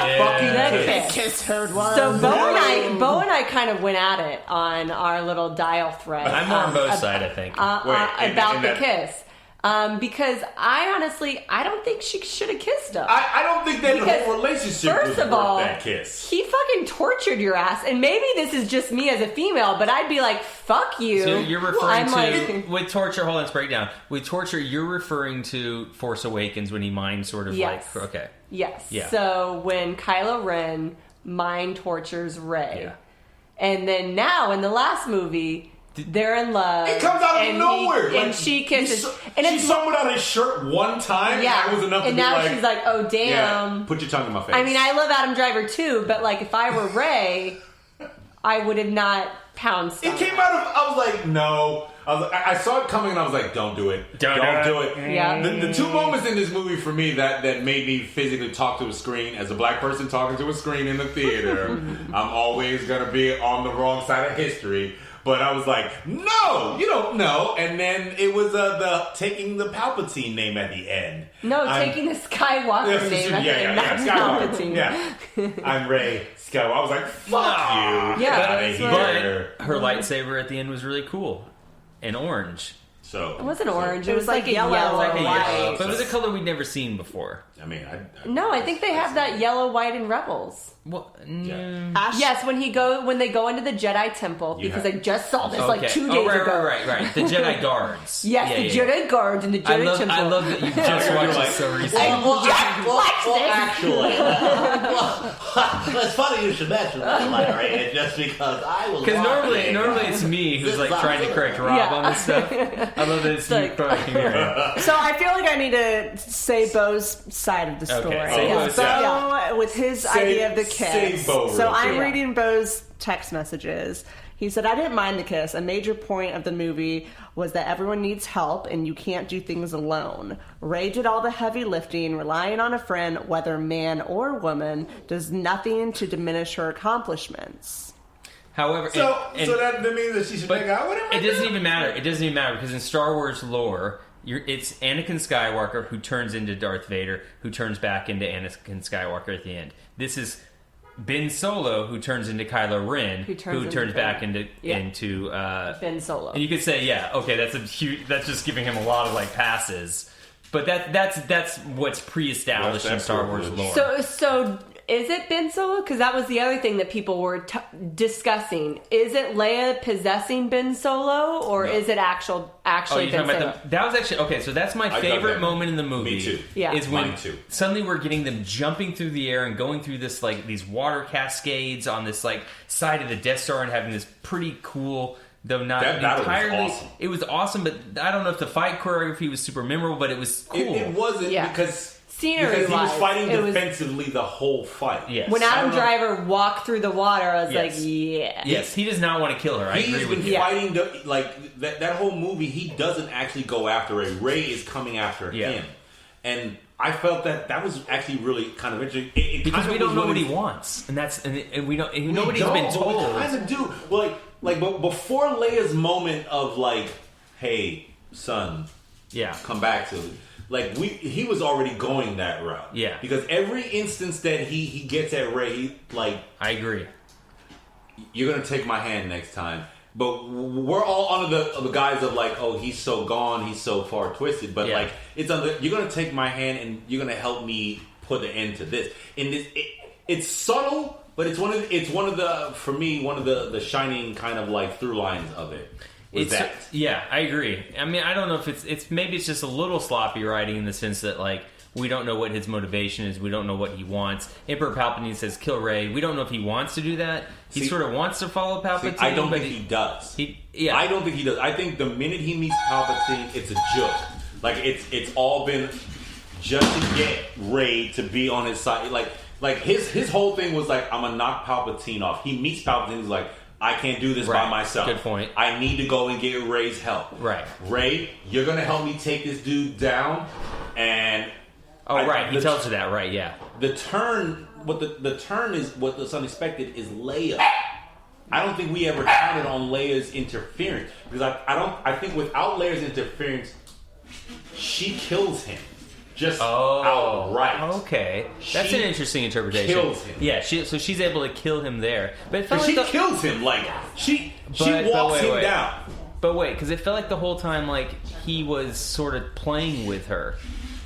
kiss. Heard one. So Bo and I kind of went at it on our little dial thread. I'm more on Bo's side, I think. About the kiss. Because I don't think she should have kissed him. I don't think that the whole relationship was worth that kiss. He fucking tortured your ass. And maybe this is just me as a female, but I'd be like, fuck you. So you're referring with torture, hold on, let's break down. With torture, you're referring to Force Awakens when he mind sort of okay. Yes. Yeah. So when Kylo Ren mind tortures Rey. Yeah. And then now in the last movie... They're in love. It comes out of nowhere. And she kisses. She saw without his shirt one time. Yeah. And that was enough to and be now like, she's like, oh, damn. Yeah, put your tongue in my face. I mean, I love Adam Driver too, but like if I were Rey, I would have not pounced. It came out of, I was like, no. I saw it coming and I was like, don't do it. Don't do it. Yeah. The two moments in this movie for me that made me physically talk to a screen, as a black person talking to a screen in the theater, I'm always going to be on the wrong side of history. But I was like, no, you don't know. And then it was the taking the Palpatine name at the end. No, taking the Skywalker name at the end, not Palpatine. Yeah. I'm Rey Skywalker. I was like, fuck you. Yeah, but her lightsaber at the end was really cool. And orange. So it wasn't orange. It was like yellow. But White. it was a color we'd never seen before. I mean, I think they have that yellow, white in Rebels. Well, yes, when they go into the Jedi Temple, because I just saw this 2 days ago. Right. The Jedi guards. Yes, the Jedi guards in the Jedi Temple. I love that you just watched it so recently. Actually, it's funny you should mention that, Larry, just because I was. Because normally it's me who's like trying to correct Rob on this stuff. I love that it's you correcting me. So I feel like I need to say Bo's side of the story. Bo with his idea of the kiss. So I'm reading Bo's text messages. He said, I didn't mind the kiss. A major point of the movie was that everyone needs help and you can't do things alone. Rey did all the heavy lifting. Relying on a friend, whether man or woman, does nothing to diminish her accomplishments. However, so that means that she should make out with him? It doesn't even matter. It doesn't even matter because in Star Wars lore, it's Anakin Skywalker who turns into Darth Vader, who turns back into Anakin Skywalker at the end. This is Ben Solo who turns into Kylo Ren, who turns back into Ben Solo. And you could say, that's just giving him a lot of passes. But that's what's pre-established in Star Wars lore. So is it Ben Solo? Because that was the other thing that people were discussing. Is it Leia possessing Ben Solo, or is it actually Ben Solo? That was actually okay. So that's my favorite moment in the movie. Me too. Yeah, is when suddenly we're getting them jumping through the air and going through this these water cascades on this side of the Death Star and having this pretty cool. Though not entirely, was awesome. It was awesome, but I don't know if the fight choreography was super memorable, but it was cool. It wasn't because he was fighting defensively the whole fight. Yes. When Adam Driver walked through the water, I was like, yeah. Yes, he does not want to kill her. I agree with you. Fighting that whole movie, he doesn't actually go after her. Rey is coming after him. And I felt that was actually really kind of interesting. It because kind we of don't know was what one he of these- wants, and that's and we don't. We Nobody's don't, been but told. We kind of do. Well, but before Leia's moment of like, "Hey, son, Yeah. come back to it." Like he was already going that route. Yeah. Because every instance that he gets at Rey, he, like, I agree. you're gonna take my hand next time. But we're all under the guise of like, oh, he's so gone, he's so far twisted. But Yeah. like, it's under, you're gonna take my hand and you're gonna help me put an end to this. And it's subtle, but it's one of the for me one of the shining kind of like through lines of it. Yeah, I agree. I mean, I don't know if it's maybe it's just a little sloppy writing in the sense that like we don't know what his motivation is. We don't know what he wants. Emperor Palpatine says kill Rey. We don't know if he wants to do that. He sort of wants to follow Palpatine. I don't think he does. I don't think he does. I think the minute he meets Palpatine, it's a joke. Like it's all been just to get Rey to be on his side. Like his whole thing was like, I'm gonna knock Palpatine off. He meets Palpatine. He's like, I can't do this by myself. Good point. I need to go and get Rey's help. Right. Rey, you're gonna help me take this dude down. And he tells her that, right? Yeah. the turn, the turn is what's unexpected is Leia. I don't think we ever counted on Leia's interference because I think without Leia's interference, she kills him just outright. Okay, that's an interesting interpretation. Kills him. Yeah, so she's able to kill him there, but it felt She like kills him like she walks him down. But wait, because it felt like the whole time like he was sort of playing with her.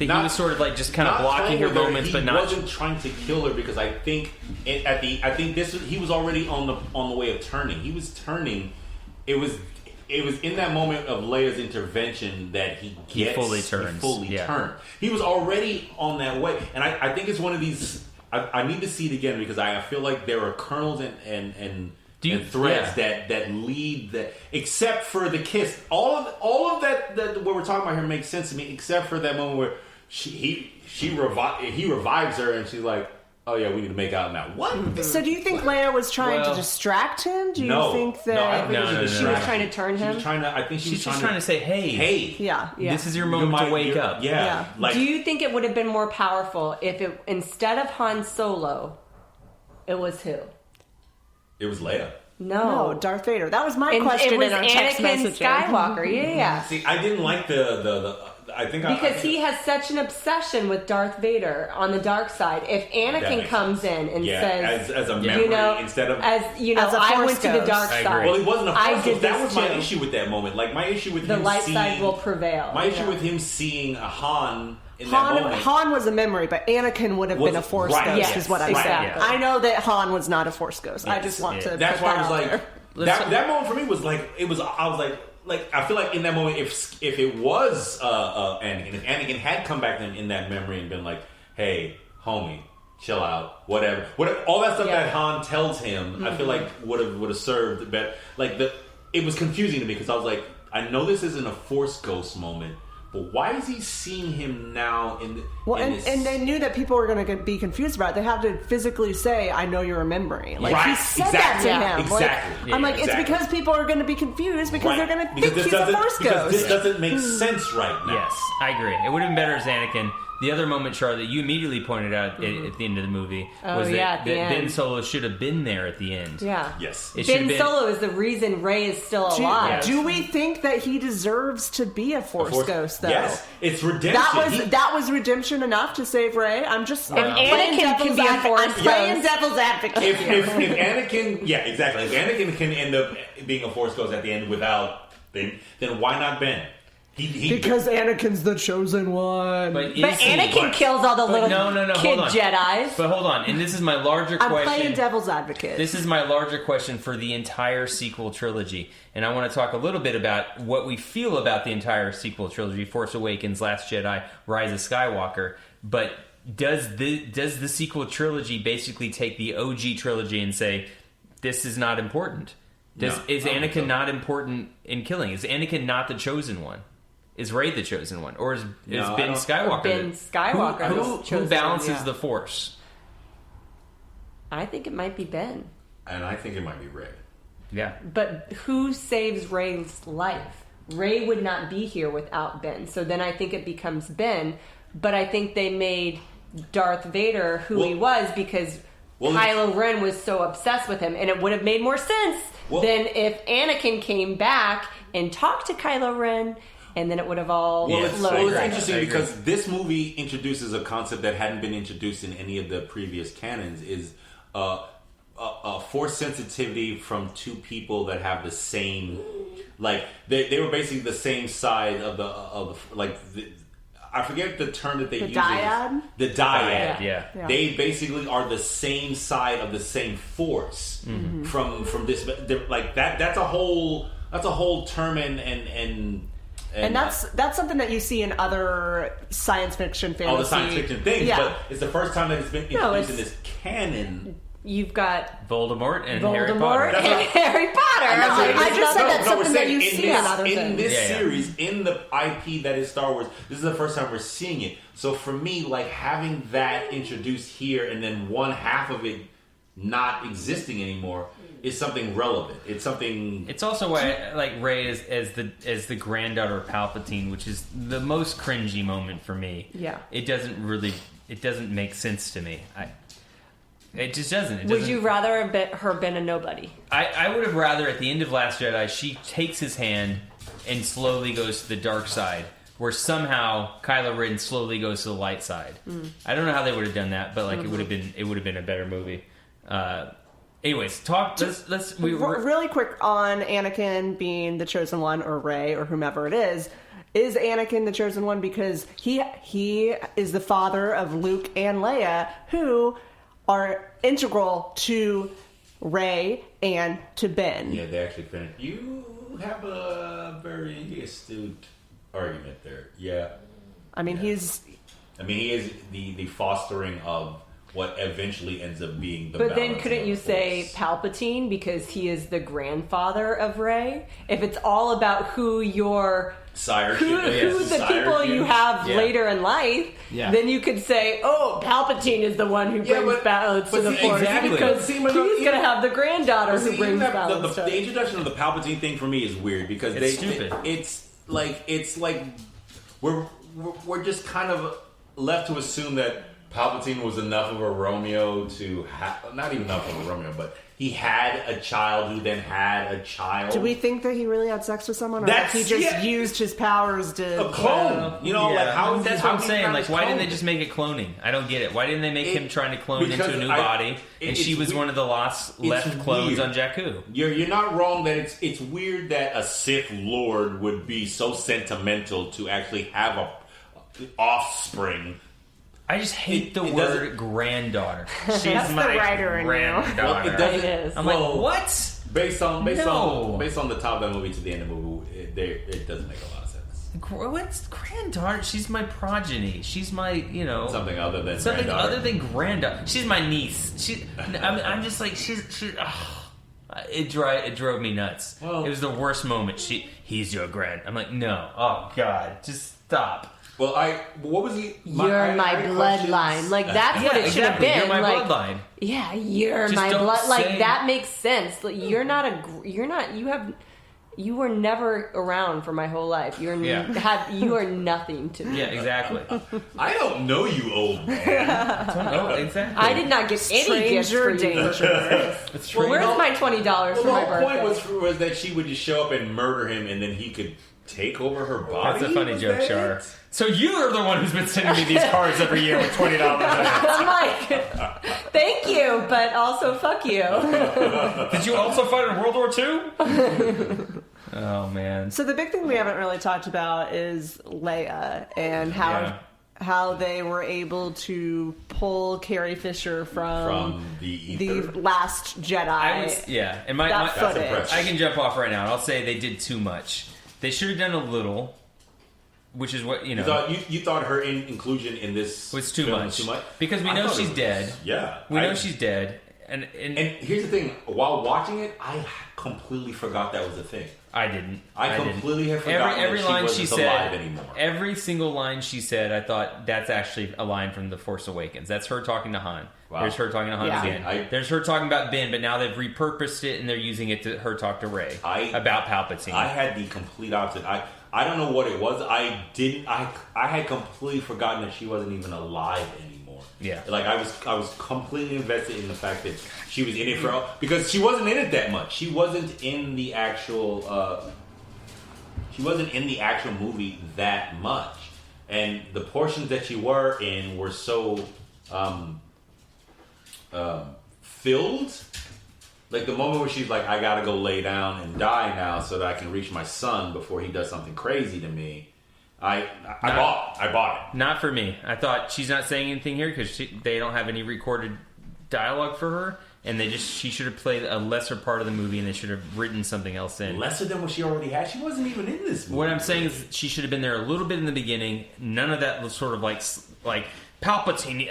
That he was sort of like just kind of blocking her moments, but not. He wasn't trying to kill her because I think he was already on the way of turning. He was turning. It was in that moment of Leia's intervention that he fully turned. He was already on that way, and I think it's one of these. I need to see it again because I feel like there are kernels and threads that lead that, except for the kiss. All of that what we're talking about here makes sense to me, except for that moment where he revives her and she's like, oh yeah, we need to make out now. What? So do you think Leia was trying to distract him? Do you think that she was trying to turn him? She's just trying to say, hey, yeah, this is your moment to wake up. Yeah. Like, do you think it would have been more powerful if it instead of Han Solo, it was who? It was Leia. No, Darth Vader. That was my question. It was in our text Anakin messaging. Skywalker. Yeah. See, I didn't like the I think because he has such an obsession with Darth Vader on the dark side. If Anakin comes in and says, as a memory instead of as I went to the dark side. Well, it wasn't a force ghost. That was my too. issue with that moment. Like my issue with the him light seeing, side will prevail. My issue with him seeing a Han. Han was a memory, but Anakin would have been a Force ghost, yes, is what I'm saying. exactly. I know that Han was not a Force ghost. I just want to. That's put why that I was out like, there. that moment for me was like, it was. I was like I feel like in that moment, if it was Anakin, if Anakin had come back in that memory and been like, hey, homie, chill out, whatever, all that stuff that Han tells him, I feel like would have served. But like it was confusing to me because I was like, I know this isn't a Force ghost moment. But why is he seeing him now and they knew that people were going to be confused about it. They had to physically say, I know you're remembering. Like, he said that to him. Exactly. I'm like, it's because people are going to be confused because they're going to think he's a Force ghost. This doesn't make sense right now. Yes, I agree. It would have been better as Anakin. The other moment, Charlotte, you immediately pointed out at the end of the movie was that Ben Solo should have been there at the end. Yeah. Yes. Ben Solo is the reason Rey is still alive. Do we think that he deserves to be a Force ghost, though? Yes. It's redemption. That was redemption enough to save Rey? I'm just... If Anakin can be a Force ghost. I'm playing devil's advocate. If Anakin... Yeah, exactly. If Anakin can end up being a Force ghost at the end without... Then why not Ben? Because Anakin's the chosen one. But Anakin kills all the little kid Jedis. But hold on, and this is my larger question. I'm playing devil's advocate. This is my larger question for the entire sequel trilogy. And I want to talk a little bit about what we feel about the entire sequel trilogy, Force Awakens, Last Jedi, Rise of Skywalker. But does the sequel trilogy basically take the OG trilogy and say, this is not important? Is Anakin not important in killing? Is Anakin not the chosen one? Is Rey the chosen one, or is Ben Skywalker? Ben Skywalker who balances the Force? I think it might be Ben, and I think it might be Rey. Yeah, but who saves Rey's life? Rey would not be here without Ben. So then I think it becomes Ben, but I think they made Darth Vader who he was because Kylo Ren was so obsessed with him, and it would have made more sense than if Anakin came back and talked to Kylo Ren, and then it would have all flowed. It's interesting because this movie introduces a concept that hadn't been introduced in any of the previous canons, is force sensitivity from two people that have the same, like they were basically the same side of the I forget the term that they use. Dyad? The dyad. Yeah. They basically are the same side of the same force from this. Like that's a whole term and that's something that you see in other science fiction, fantasy. all the science fiction things. But it's the first time that it's been introduced in this canon. You've got Voldemort and Harry Potter. Harry Potter. I just said that's something that you in see in other in things. this series, in the IP that is Star Wars. This is the first time we're seeing it. So for me, like having that introduced here and then one half of it not existing anymore is something relevant. It's something. It's also why I like Rey as the granddaughter of Palpatine, which is the most cringy moment for me. Yeah, it doesn't make sense to me. It just doesn't. Would you rather her been a nobody? I would have rather at the end of Last Jedi she takes his hand and slowly goes to the dark side, where somehow Kylo Ren slowly goes to the light side. I don't know how they would have done that, but like it would have been a better movie. Anyways, let's really quick on Anakin being the chosen one, or Rey, or whomever it is. Is Anakin the chosen one because he is the father of Luke and Leia, who are integral to Rey and to Ben. Yeah, they actually finished. You have a very astute argument there. Yeah. I mean, he is the fostering of what eventually ends up being the But then balance couldn't of you the say Force. Palpatine because he is the grandfather of Rey? If it's all about who your who the people you have later in life, then you could say, "Oh, Palpatine is the one who brings balance to the Force because he's going to have the granddaughter who brings balance." The introduction of the Palpatine thing for me is weird because it's stupid. It's like we're just kind of left to assume that Palpatine was enough of a Romeo to not even enough of a Romeo, but he had a child who then had a child. Do we think that he really had sex with someone, or that he just used his powers to a clone? Like how? That's what I'm saying. Like, why didn't they just make it cloning? I don't get it. Why didn't they make him trying to clone into a new body? And she was one of the left clones on Jakku. You're not wrong that it's weird that a Sith Lord would be so sentimental to actually have a offspring. I just hate the word granddaughter. She's my writer granddaughter. It is. I'm like, what? Based on the top of that movie to the end of the movie, it doesn't make a lot of sense. What's granddaughter? She's my progeny. She's my, something other than granddaughter. She's my niece. I'm just like she's. It drove me nuts. Well, it was the worst moment. He's your grand. I'm like, no. Oh God, just stop. Well, what was he? You're my bloodline. Like that's what it should have been. You're my like, bloodline. Yeah, you're my blood. Like that makes sense. Like, you were never around for my whole life. You are nothing to me. Yeah, exactly. I don't know you, old man. Exactly. I did not get any gifts for danger. Well, where's my $20 for my birthday? The whole point was that she would just show up and murder him, and then he could take over her body. That's a funny joke, Char. So you are the one who's been sending me these cards every year with $20 in it. I'm like, thank you, but also fuck you. Did you also fight in World War II? Oh, man. So the big thing we haven't really talked about is Leia and how they were able to pull Carrie Fisher from the Last Jedi. And my footage. I can jump off right now, and I'll say they did too much. They should have done a little. Which is what, You thought her inclusion in this was too much. Because we know she's dead. Yeah. We know she's dead. And here's the thing. While watching it, I completely forgot that was a thing. I didn't. I completely have forgotten every that line she wasn't alive anymore. Every single line she said, I thought that's actually a line from The Force Awakens. That's her talking to Han. Wow. There's her talking to Han again. There's her talking about Ben, but now they've repurposed it and they're using it to her talk to Rey about Palpatine. I had the complete opposite. I don't know what it was. I had completely forgotten that she wasn't even alive anymore. Yeah. Like I was completely invested in the fact that she was in it because she wasn't in it that much. She wasn't in the actual movie that much. And the portions that she were in were so filled. Like the moment where she's like, I gotta go lay down and die now so that I can reach my son before he does something crazy to me. I bought it. Not for me. I thought she's not saying anything here because they don't have any recorded dialogue for her, and she should have played a lesser part of the movie, and they should have written something else in. Lesser than what she already had. She wasn't even in this movie. What I'm saying is she should have been there a little bit in the beginning. None of that was sort of like Palpatine.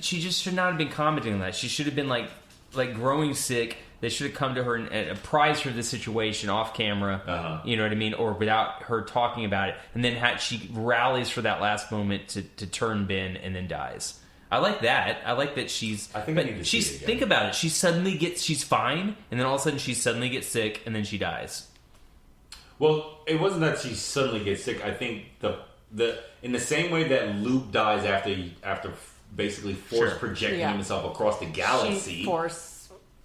She just should not have been commenting on that. She should have been like growing sick. They should have come to her and apprised her of the situation off camera, you know what I mean, or without her talking about it. And then she rallies for that last moment to turn Ben and then dies. I like that. I like that she's. I think I need to see it again. Think about it. She's fine, and then all of a sudden she suddenly gets sick, and then she dies. Well, it wasn't that she suddenly gets sick. I think the in the same way that Luke dies after basically force projecting himself across the galaxy. She force.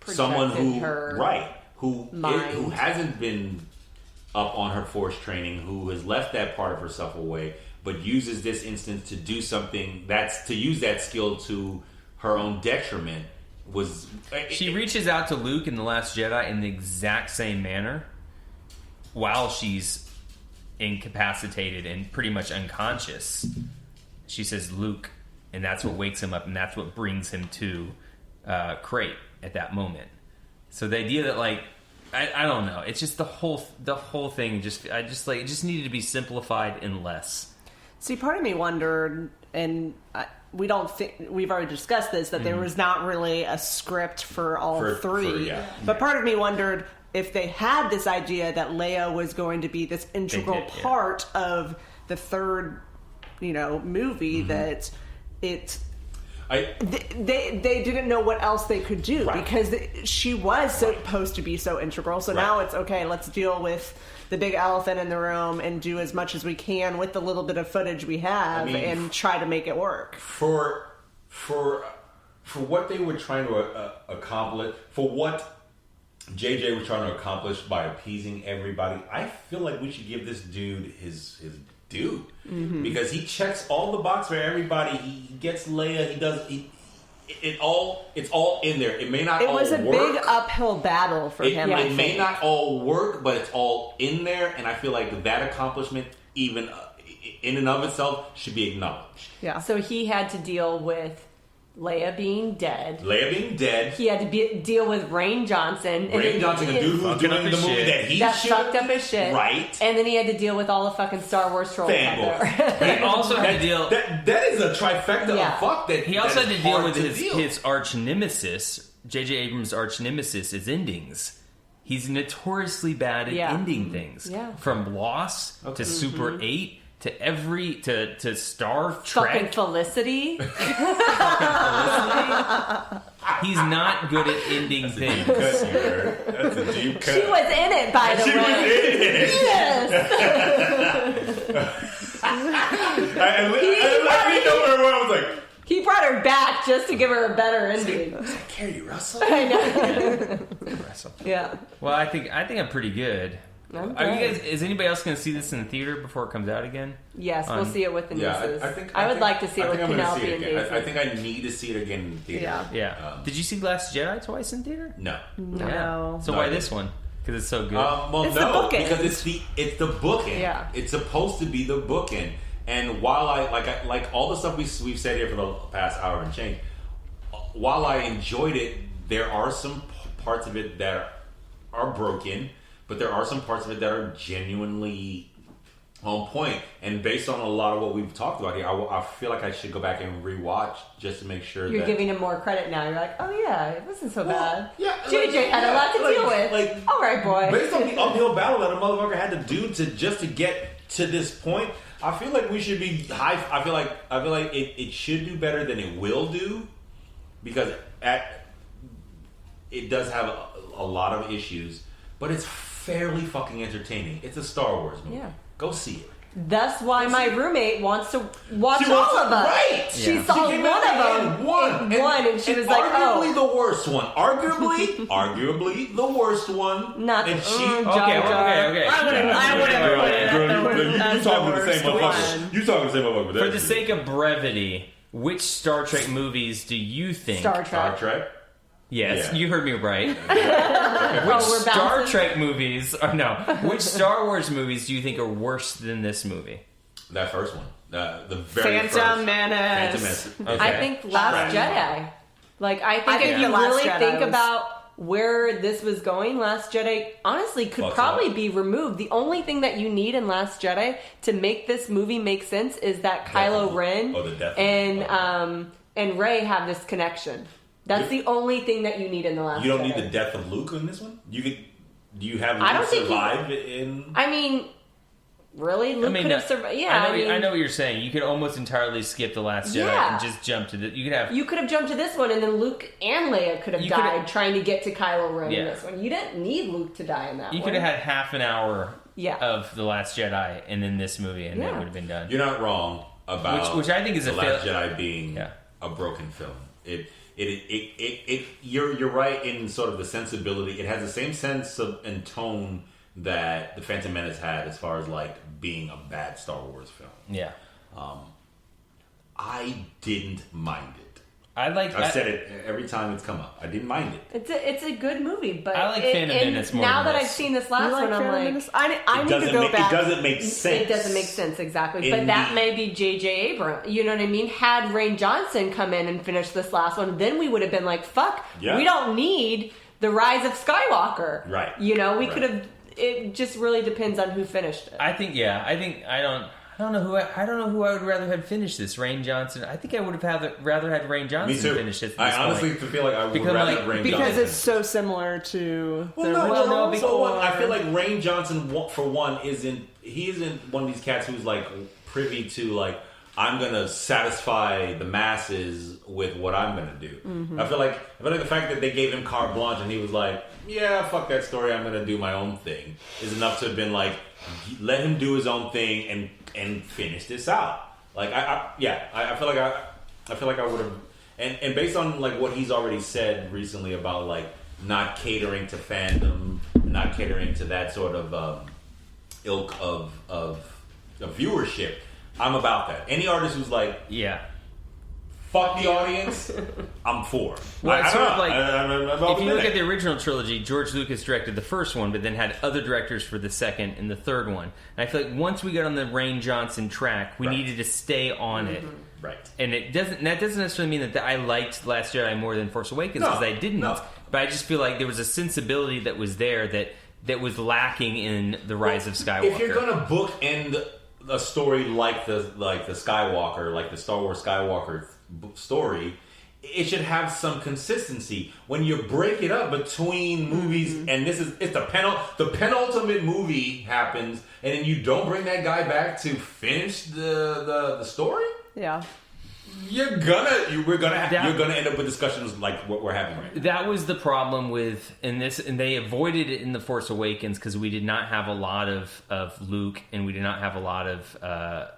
Someone who mind. who hasn't been up on her force training, who has left that part of herself away, but uses this instance to do something to use that skill to her own detriment. She reaches out to Luke in The Last Jedi in the exact same manner while she's incapacitated and pretty much unconscious. She says Luke, and that's what wakes him up, and that's what brings him to Crate at that moment. So the idea that I don't know, it's just the whole thing it just needed to be simplified and less. See, part of me wondered, and we've already discussed this, that there was not really a script for all three. But part of me wondered if they had this idea that Leia was going to be this integral part of the third, movie, that it. They didn't know what else they could do because she was supposed to be so integral. So now it's okay. Let's deal with the big elephant in the room and do as much as we can with the little bit of footage we have and try to make it work. For what they were trying to accomplish, for what JJ was trying to accomplish by appeasing everybody, I feel like we should give this dude his due. Because he checks all the boxes for everybody. He gets Leia. He does. It's all in there. It may not. It was a big uphill battle for him. It may not all work, but it's all in there. And I feel like that accomplishment, even in and of itself, should be acknowledged. Yeah. So he had to deal with Leia being dead. He had to deal with Rain Johnson. A dude who's doing the movie that fucked up his shit. Right. And then he had to deal with all the fucking Star Wars trolls. He also had to deal. That is a trifecta of fuck that. He also had to deal with his arch nemesis. J.J. Abrams' arch nemesis is endings. He's notoriously bad at ending things. Yeah. From Lost to Super 8. To Star Trek. Fucking Felicity. He's not good at ending things. That's a deep cut. She was in it, by the way. Yes. I was like, he brought her back just to give her a better ending. Is that Carrie Russell? I know. Russell. Yeah. Well, I think I'm pretty good. Is anybody else going to see this in the theater before it comes out again? Yes, we'll see it with the nieces. I would like to see it with Penelope and Daisy. I think I need to see it again in the theater. Yeah. Did you see Last Jedi twice in theater? No. So why this one? Because it's so good. Because it's the bookend. Yeah. It's supposed to be the bookend. And while I like all the stuff we've said here for the past hour and change, while I enjoyed it, there are some parts of it that are broken. But there are some parts of it that are genuinely on point. And based on a lot of what we've talked about here, I feel like I should go back and rewatch just to make sure You're giving him more credit now. You're like, oh yeah, it wasn't so bad. Yeah, JJ had a lot to deal with. All right, boy. Based on the uphill battle that a motherfucker had to do just to get to this point, I feel like we should be high. I feel like it should do better than it will do because it does have a lot of issues, but it's fairly fucking entertaining. It's a Star Wars movie. Yeah. Go see it. That's why my roommate wants to watch all of us. Right. She Yeah. saw She came one out of and them. won. And she was like, arguably oh. the worst one. Arguably the worst one. Not and the- she. Okay. I would have put it at You talking the same worst motherfucker. one. You talking the same motherfucker. For the sake of brevity, which Star Trek movies do you think? Star Star Trek. Trek. Yes, Yeah. you heard me right. Which we're Star bouncing? Trek movies? Or no, which Star Wars movies do you think are worse than this movie? That first one. The very first. Phantom Menace. Phantom Menace. Okay. I think Last Right. Jedi. Like, I think I think if you The Last really Jedi think was- about where this was going, Last Jedi honestly could Fucks probably up. be removed. The only thing that you need in Last Jedi to make this movie make sense is that Kylo Definitely. Ren Oh, the death. and Rey have this connection. That's the only thing that you need in the Last Jedi. You don't need the death of Luke in this one. Do you have Luke I don't think survive in? I mean, really? Luke could have survived. Yeah, I know what you're saying. You could almost entirely skip the Last Jedi Yeah. and just jump to the. You could have. You could have jumped to this one, and then Luke and Leia could have You could've- died trying to get to Kylo Ren in Yeah. this one. You didn't need Luke to die in that You one. could have had half an hour Yeah. of the Last Jedi and then this movie, and it Yeah. would have been done. You're not wrong about Which I think is the a Last fail- Jedi being Yeah. a broken film. You're right in sort of the sensibility. It has the same sense of and tone that the Phantom Menace had as far as like being a bad Star Wars film. Yeah, I didn't mind it. I've said it every time it's come up. I didn't mind it. It's a good movie, but I like Phantom Menace more now than that this. I've seen this You last like one, I'm Phantom like, Menace? I need to Doesn't go make, back. It doesn't make sense. it doesn't make sense exactly. In But that the- may be J.J. Abrams. You know what I mean? Had Rain Johnson come in and finish this last one, then we would have been like, fuck, Yeah. we don't need the Rise of Skywalker. Right. You know, we Right. could have. It just really depends on who finished it. I think I don't know who I would rather have finished this. Rain Johnson. I think I would have rather had Rain Me Johnson too. finish it. At I this honestly point. feel like I would Because, rather like, have Rain because Johnson. it's so similar to the Well, original. no, so what? I feel like Rain Johnson, for one, isn't one of these cats who's like privy to like I'm gonna satisfy the masses with what I'm gonna do. I feel like the fact that they gave him carte blanche and he was like, yeah, fuck that story, I'm gonna do my own thing, is enough to have been like, let him do his own thing and finish this out. Like I feel like I would have, and based on like what he's already said recently about like not catering to fandom, not catering to that sort of ilk of viewership, I'm about that. Any artist who's like, yeah. fuck the audience, I'm for. Well, it's I sort don't of know. like I've if you been look there. at the original trilogy, George Lucas directed the first one, but then had other directors for the second and the third one. And I feel like once we got on the Rain Johnson track, we Right. needed to stay on it. Right. And that doesn't necessarily mean that I liked Last Jedi more than Force Awakens, No, because I didn't. no. But I just feel like there was a sensibility that was there that was lacking in the Rise of Skywalker. If you're gonna bookend a story like the Skywalker, like the Star Wars Skywalker story, it should have some consistency. When you break it up between movies, and it's the penultimate movie happens, and then you don't bring that guy back to finish the story, Yeah. you're gonna end up with discussions like what we're having right now. That was the problem with and they avoided it in The Force Awakens because we did not have a lot of Luke, and we did not have a lot of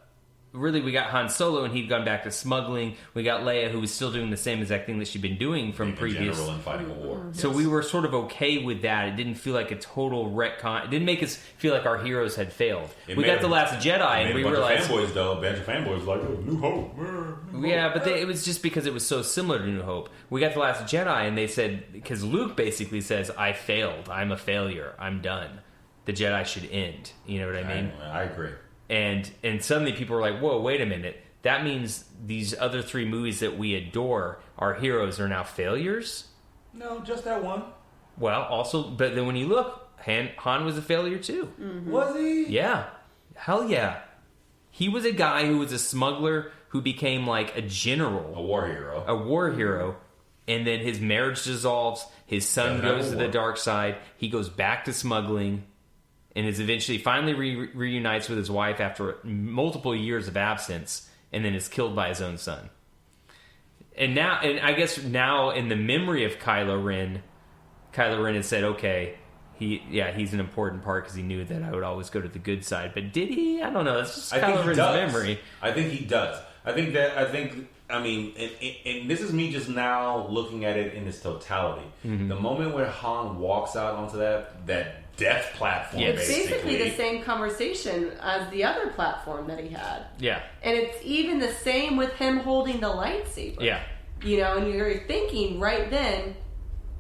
really, we got Han Solo, and he'd gone back to smuggling. We got Leia, who was still doing the same exact thing that she'd been doing from In previous. general, and fighting a war. So we were sort of okay with that. It didn't feel like a total retcon. It didn't make us feel like our heroes had failed. It We made got The Last Jedi, and Made we a bunch realized, of fanboys though. A bunch of fanboys like, oh, New Hope. yeah, but it was just because it was so similar to New Hope. We got The Last Jedi, and they said, because Luke basically says, I failed. I'm a failure. I'm done. The Jedi should end. You know what I mean? I agree. And suddenly people were like, whoa, wait a minute. That means these other three movies that we adore, our heroes, are now failures? No, just that one. Well, also, but then when you look, Han was a failure too. Was he? Yeah. Hell yeah. He was a guy who was a smuggler who became like a general, A war hero. a war hero, and then his marriage dissolves, his son Doesn't have goes a to the war. dark side, he goes back to smuggling, and is eventually finally reunites with his wife after multiple years of absence, and then is killed by his own son. And I guess now in the memory of Kylo Ren has said, okay, he's an important part because he knew that I would always go to the good side. But did he? I don't know. That's just I think Kylo he Ren's does. memory. I think he does. I mean, and this is me just now looking at it in its totality. Mm-hmm. The moment where Han walks out onto that death platform, Yeah. It's basically the same conversation as the other platform that he had. Yeah. And it's even the same with him holding the lightsaber. Yeah. You know, and you're thinking right then,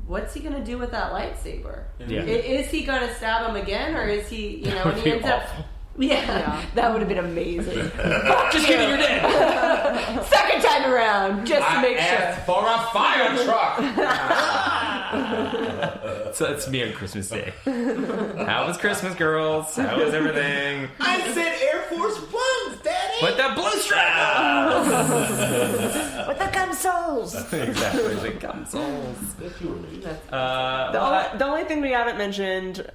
what's he going to do with that lightsaber? Yeah. Is he going to stab him again, or is he, you know, That would and he be ends up... awful. Yeah, that would have been amazing. Just kidding, you're dead. Second time around, just to make asked sure. for a fire truck. So that's me on Christmas Day. How was Christmas, girls? How was everything? I said Air Force Ones, Daddy. With the blue stripe. With the consoles. Exactly, the consoles. The only thing we haven't mentioned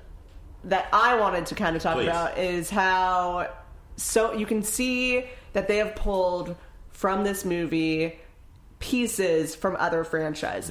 that I wanted to kind of talk Please. about is how you can see that they have pulled from this movie pieces from other franchises.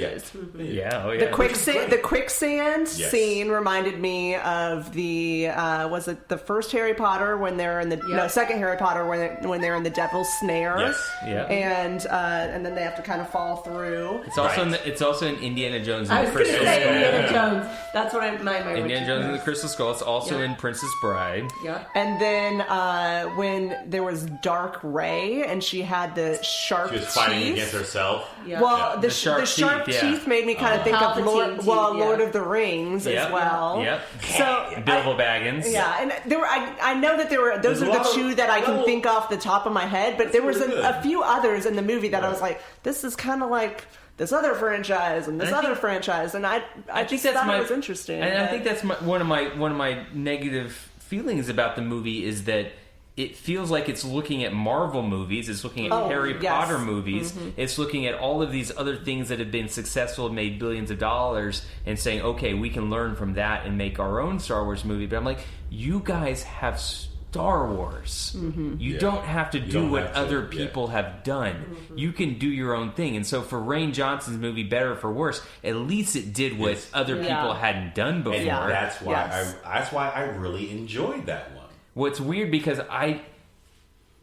Yeah, oh yeah. The quicksand Yes. scene reminded me of the was it the first Harry Potter when they're in the second Harry Potter when they're in the Devil's Snare. Yes. Yeah. And then they have to kind of fall through. It's also Right. it's also in Indiana Jones and I the was going to Crystal say Skull. Indiana Jones. That's what my Indiana Jones and the Crystal Skull. It's also Yeah. in Princess Bride. Yeah. And then when there was Dark Ray and she had the sharp She was fighting teeth. against herself. Yeah. Well, The sharp sharp teeth, teeth, yeah. made me kind of think of Palpatine teeth, Lord of the Rings Yep. as well. Yep. So Bilbo Baggins. yeah, and there were I know that there were those There's are a the lot two of- that I can little- think off the top of my head, but there was really good. a few others in the movie that I Right. was like, this is kind of like this other franchise and this And I other think- franchise, and I just thought it was interesting. And I but- think that's one of my negative feelings about the movie is that it feels like it's looking at Marvel movies, it's looking at Harry yes. Potter movies, it's looking at all of these other things that have been successful and made billions of dollars and saying, okay, we can learn from that and make our own Star Wars movie. But I'm like, you guys have Star Wars. You Yeah. don't have to You do don't what have to, other yeah. people have done. You can do your own thing. And so for Rian Johnson's movie, Better for Worse, at least it did what Yes. other people Yeah. hadn't done before. And that's why Yes. that's why I really enjoyed that one. What's weird because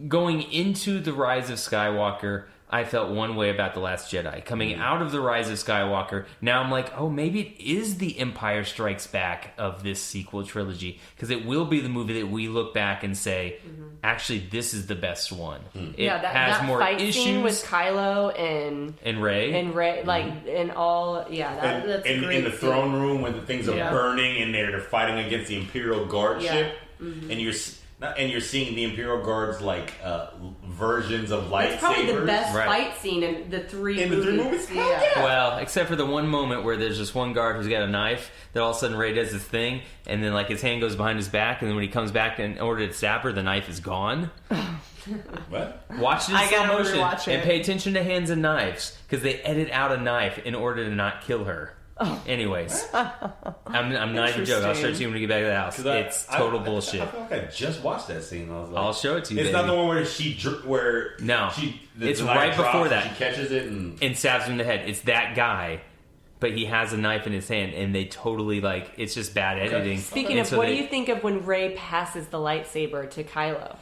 going into The Rise of Skywalker, I felt one way about The Last Jedi. Coming out of The Rise of Skywalker, now I'm like, oh, maybe it is the Empire Strikes Back of this sequel trilogy. Because it will be the movie that we look back and say, actually, this is the best one. It Yeah, that has more fight issues. scene with Kylo and Rey. Ray, like, and all, yeah, that's a great in the scene. throne room when the things are Yeah. burning and they're fighting against the Imperial Guard Yeah. ship, and you're seeing the Imperial Guards like versions of lightsabers. It's probably the best Right. fight scene in the three In the movies. three movies? Hell Yeah. yeah. Well, except for the one moment where there's just one guard who's got a knife that all of a sudden Ray does his thing, and then like his hand goes behind his back, and then when he comes back in order to stab her, the knife is gone. What? Watch it in I slow gotta motion rewatch and it. pay attention to hands and knives because they edit out a knife in order to not kill her. Anyways, I'm not even joking. I'll show it to you when we get back to the house. 'Cause It's total I bullshit. feel like I just watched that scene. I was like, I'll show it to you. It's baby. not the one where No. the It's knife right drops before and that. she catches it and And stabs him in the head. It's that guy, but he has a knife in his hand, and they totally like. It's just bad editing. Speaking And of, so what they- do you think of when Ray passes the lightsaber to Kylo?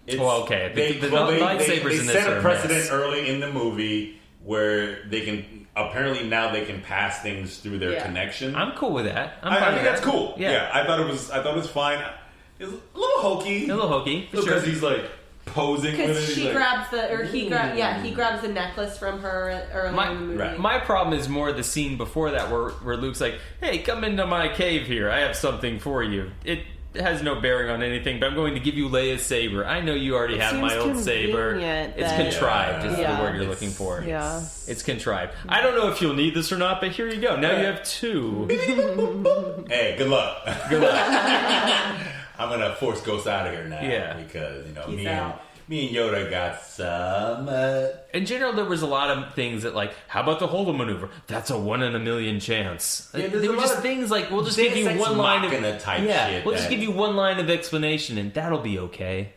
it's, Well, okay, the lightsabers they in this set are a a precedent mess. early in the movie where they can apparently now they can pass things through their Yeah. connection. I'm cool with that. I'm I fine think with that's that. cool. Yeah. I thought it was fine. It was a little hokey. A little hokey, for sure. because he's like posing with it. Because He's she like, grabs he grabs the necklace from her early in the movie. right. My problem is more the scene before that where Luke's like, hey, come into my cave here. I have something for you. It has no bearing on anything, but I'm going to give you Leia's saber. I know you already have my seems old saber. convenient It's that- contrived is Yeah. the word you're It's- looking for. Yeah. It's contrived. I don't know if you'll need this or not, but here you go. Now you have two. Hey, good luck. Good luck. I'm gonna force Ghost out of here now. Yeah. Because He's me out. and Yoda got some. In general, there was a lot of things that, like, how about the Holo maneuver? That's a 1 in a million chance. Yeah, Like, there's they a were lot just of things like, we'll just give Deus you Ex one line of Machina type yeah, shit we'll just that- give you one line of explanation, and that'll be okay.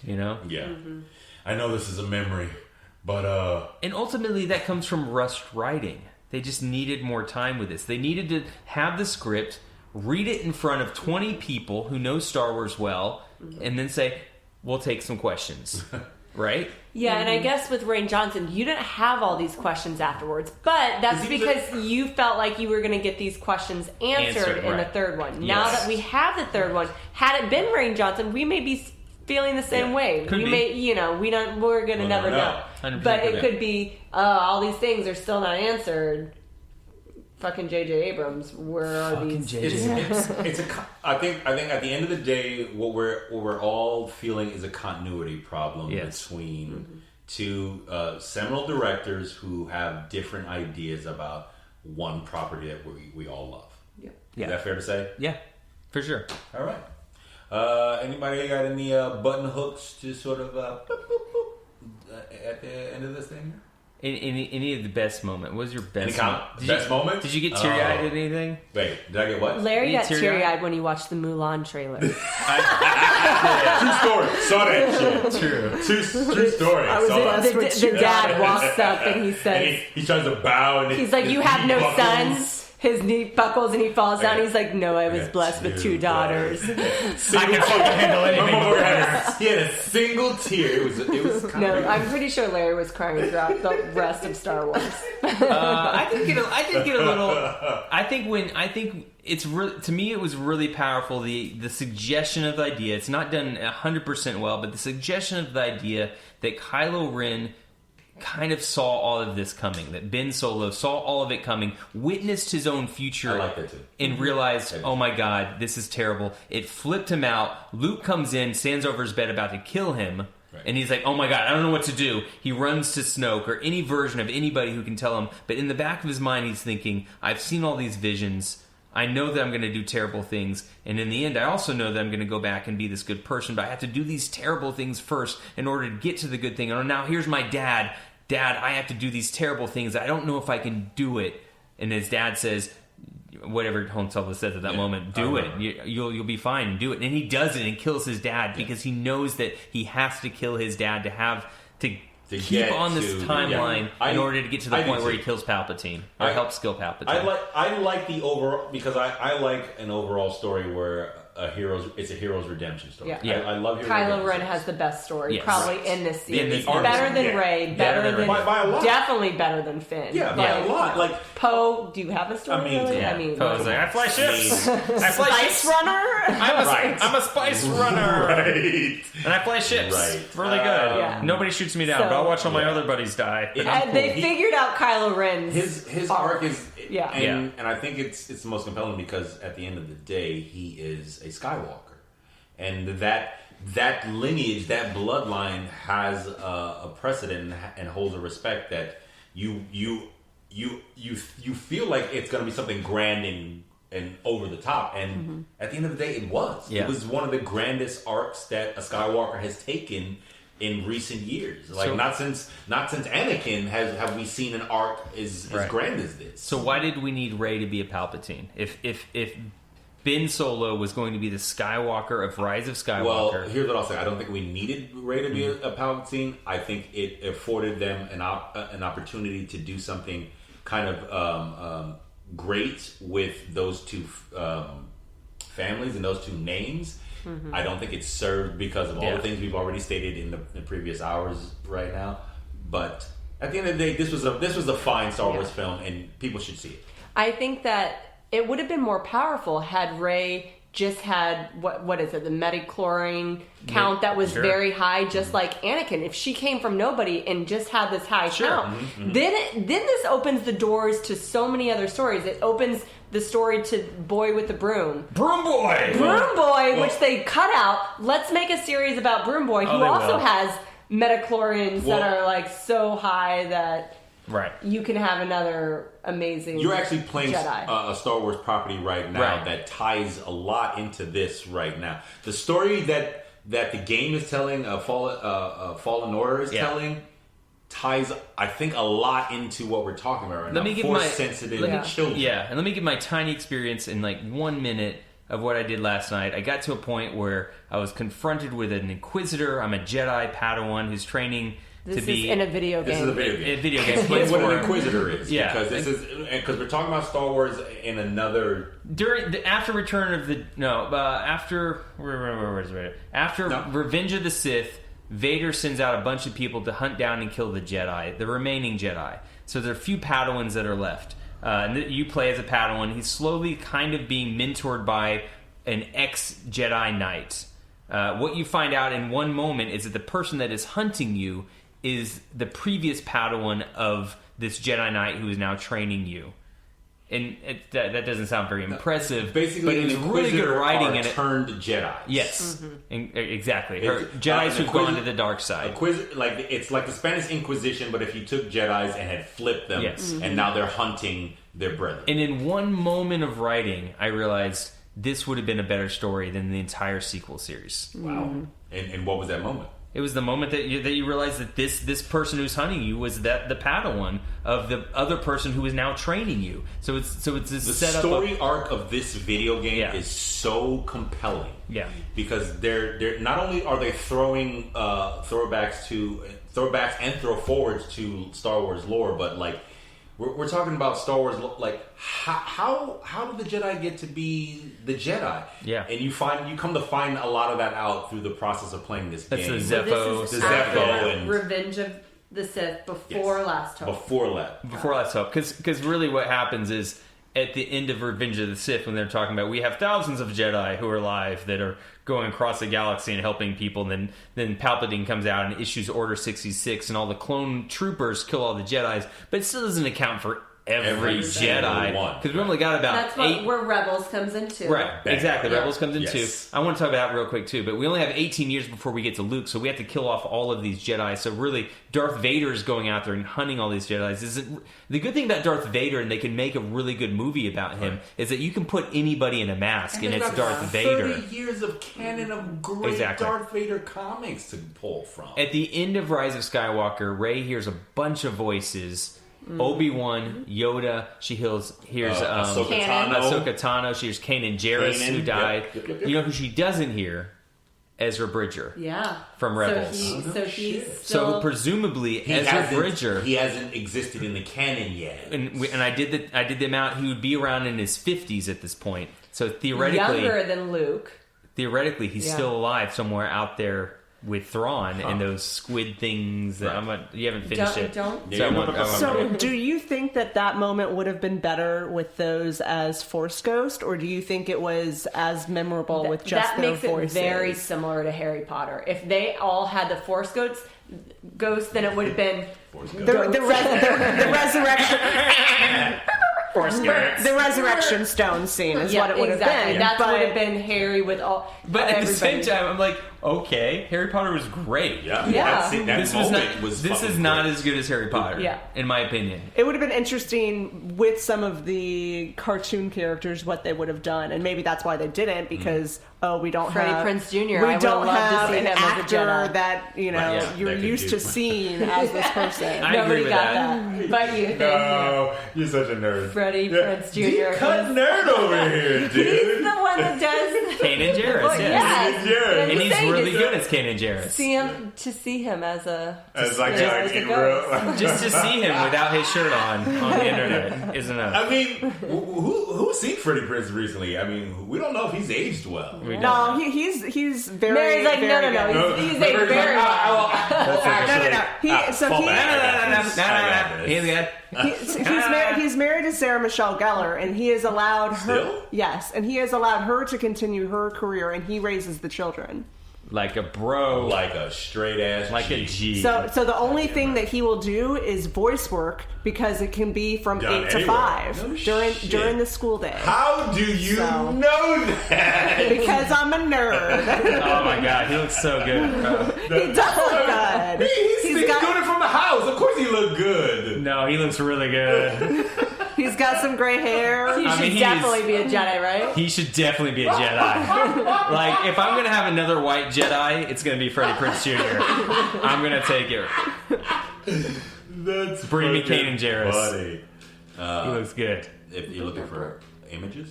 You know. Yeah. I know this is a memory, but And ultimately, that comes from rushed writing. they just needed more time with this. They needed to have the script, read it in front of 20 people who know Star Wars well, and then say, we'll take some questions. Right? Yeah, and I guess with Rian Johnson, you didn't have all these questions afterwards, but that's because you felt like you were going to get these questions answered in the third one. Now that we have the third one, had it been Rian Johnson, we may be feeling the same way. Could we be. may, we're going to never know. 100% But it could be, all these things are still not answered. Fucking J.J. Abrams, where are these? I think at the end of the day, what we're all feeling is a continuity problem between two seminal directors who have different ideas about one property that we all love. Yeah. Is that fair to say? Yeah, for sure. All right. Anybody got any button hooks to sort of boop, boop, boop, at the end of this thing? Any of the best moment? What was your best moment? Best moment? Did you get teary-eyed at anything? Wait, did I get what? Larry got teary-eyed? teary-eyed when he watched the Mulan trailer. True story. Saw that shit. True story. I was Saw that. The dad walks up and he says, And he tries to bow. And he's like, you have no sons. His knee buckles and he falls down. Yeah. He's like, no, I was blessed with 2 daughters. I can fucking handle anything. He had a single tear. It was kind No, of... I'm pretty sure Larry was crying throughout the rest of Star Wars. I did get a little. I think it's to me it was really powerful. The suggestion of the idea. It's not done 100% well, but the suggestion of the idea that Kylo Ren kind of saw all of this coming, that Ben Solo saw all of it coming, witnessed his own future, I like that too. and realized, oh my god, this is terrible. It flipped him out. Luke comes in, stands over his bed about to kill him, and he's like, oh my god, I don't know what to do. He runs to Snoke, or any version of anybody who can tell him, but in the back of his mind he's thinking, I've seen all these visions, I know that I'm going to do terrible things, and in the end I also know that I'm going to go back and be this good person, but I have to do these terrible things first in order to get to the good thing. And now here's my dad, I have to do these terrible things. I don't know if I can do it. And his dad says, whatever Han Solo says at that moment, do it. You'll be fine. Do it. And he does it and kills his dad because he knows that he has to kill his dad to keep on this timeline in order to get to the point where he kills Palpatine or helps kill Palpatine. I like the overall, because I like an overall story where it's a hero's redemption story. Yeah. I love hero's Kylo redemption. Ren has the best story, Yes. probably in this series. arc. Better than Yeah. Rey, better than by a lot. definitely better than Finn. Yeah, by a lot. Like Poe, do you have a story? I mean, really? yeah. I mean, Poe's like, I fly ships. I fly Spice ships. Runner. I'm a spice runner. right. And I fly ships. Right. It's really good. Yeah. Nobody shoots me down, So- but I'll watch all my other buddies die. And they figured out Kylo Ren's His arc is and I think it's the most compelling because at the end of the day he is a Skywalker, and that lineage, that bloodline has a precedent and holds a respect that you feel like it's going to be something grand and over the top, and at the end of the day it was. Yeah. It was one of the grandest arcs that a Skywalker has taken in recent years. Like So- not since Anakin have we seen an arc as grand as this. So why did we need Rey to be a Palpatine? If Ben Solo was going to be the Skywalker of Rise of Skywalker. Well, here's what I'll say. I don't think we needed Rey to be a Palpatine. I think it afforded them an opportunity to do something kind of great with those two families and those two names. I don't think it's served because of all the things we've already stated in the previous hours right now. But at the end of the day, this was a fine Star Wars film, and people should see it. I think that it would have been more powerful had Rey just had what is it, the metachlorine count that was very high, just like Anakin. If she came from nobody and just had this high count, then this opens the doors to so many other stories. It opens the story to Boy with the Broom. Broom Boy! Broom Boy, which they cut out. Let's make a series about Broom Boy, who also has metachlorians that are like so high that you can have another amazing You're actually playing Jedi. a Star Wars property right now that ties a lot into this right now. The story that the game is telling, Fallen Order is telling, ties, I think, a lot into what we're talking about right now. Force-sensitive children. Yeah, and let me give my tiny experience in like 1 minute of what I did last night. I got to a point where I was confronted with an Inquisitor. I'm a Jedi Padawan who's training This to is be in a video game. This is a video game. A video game. Explain what for- an Inquisitor is. Yeah. Because we're talking about Star Wars in another... after Return of the after Revenge of the Sith, Vader sends out a bunch of people to hunt down and kill the Jedi, the remaining Jedi. So there are a few Padawans that are left. And you play as a Padawan. He's slowly kind of being mentored by an ex-Jedi Knight. What you find out in one moment is that the person that is hunting you is the previous Padawan of this Jedi Knight who is now training you. And that doesn't sound very impressive. Basically, but it's really good writing in it. Turned Jedi. Yes, exactly. It's, Jedi's who've gone to Inquis- the dark side. It's like the Spanish Inquisition, but if you took Jedis and had flipped them, Yes. and now they're hunting their brethren. And in one moment of writing, I realized this would have been a better story than the entire sequel series. Wow. And what was that moment? It was the moment that you realized that this person who's hunting you was the Padawan of the other person who is now training you. So it's this The setup. story arc of this video game Yeah. is so compelling. Yeah. Because they're not only are they throwing throwbacks and throw forwards to Star Wars lore, but like we're talking about Star Wars. Like how did the Jedi get to be the Jedi? Yeah. And you come to find a lot of that out through the process of playing this That's game. the So Zepho. this is The after Zepho and- Revenge of the Sith before Yes. Last Hope. Before that. Before Last Hope, because really what happens is at the end of Revenge of the Sith, when they're talking about we have thousands of Jedi who are alive that are going across the galaxy and helping people, and then Palpatine comes out and issues Order 66, and all the clone troopers kill all the Jedis, but it still doesn't account for every single Jedi, one. because we only got about That's 8. where Rebels comes into. Right, Bang. exactly. Yeah. Rebels comes in Yes. too. I want to talk about that real quick too, but we only have 18 years before we get to Luke, so we have to kill off all of these Jedi. So really, Darth Vader is going out there and hunting all these Jedi. The good thing about Darth Vader, and they can make a really good movie about him, is that you can put anybody in a mask, and it's there's Darth about Vader. 30 years of canon of great Exactly. Darth Vader comics to pull from. At the end of Rise of Skywalker, Rey hears a bunch of voices. Obi-Wan, Yoda, she hears Ahsoka Kanan. Tano. Ahsoka Tano, she hears Kanan Jarrus, Kanan, who yep, died. yep. You know who she doesn't hear? Ezra Bridger. Yeah. From Rebels. So he's shit. still... So presumably He Ezra hasn't- Bridger, He hasn't existed in the canon yet. and I did the amount. He would be around in his 50s at this point. So theoretically, younger than Luke. he's Yeah. still alive somewhere out there with Thrawn and those squid things. That you haven't finished it. Don't. So, I won't- So, do you think that moment would have been better with those as Force Ghost, or do you think it was as memorable with just that their makes voices? it very similar to Harry Potter. If they all had the Force ghosts, then it would have been the resurrection. The resurrection stone scene is what it would have exactly. been. That but would have been Harry with all. But at the same everybody. time, I'm like, okay, Harry Potter was great. Yeah. Yeah. That This was moment not. was This is fucking not great. as good as Harry Potter. Yeah. In my opinion. it would have been interesting with some of the cartoon characters what they would have done, and maybe that's why they didn't, because we don't Freddie have Prinze Jr., We I would don't have loved to have see an him as a actor Jedi. that Right, yeah, you're that could used do. to seeing as this person. I agree Nobody with got that. that. But you think No, you're such a nerd. Freddie Prinze Jr. Cut is- nerd over here, He's dude. the one that does. Kanan Jarrus, Well, yes. yes. Jarrus. But I'm And just he's saying, really to good as Kanan Jarrus. see him as a As like, as a in ghost. real. Just to see him without his shirt on the internet is enough. I mean, who's seen Freddie Prinze recently? I mean, we don't know if he's aged well. We don't. No, he's very. Mary's like, very no, good. he's a very No, He's married to Sarah Michelle Gellar, and he has allowed her. Still? Yes, and he has allowed her to continue her career, and he raises the children. Like a bro. Like a straight ass, Like a G. So the only thing that he will do is voice work, because it can be from Done 8 to anywhere. 5 No during shit. the school day. How do you So- know that? Because I'm a nerd. Oh my god, he looks so good, bro. He does look good. He's He's doing got it from the house. Of course, he looked good. No, he looks really good. he's got some gray hair. You I should mean, he definitely is- be a Jedi, right? He should definitely be a Jedi. Like, if I'm gonna have another white Jedi, it's gonna be Freddie Prinze Jr. I'm gonna take it. That's Bring me fucking Kanan Jarrus. funny. He looks good. If you're looking for images,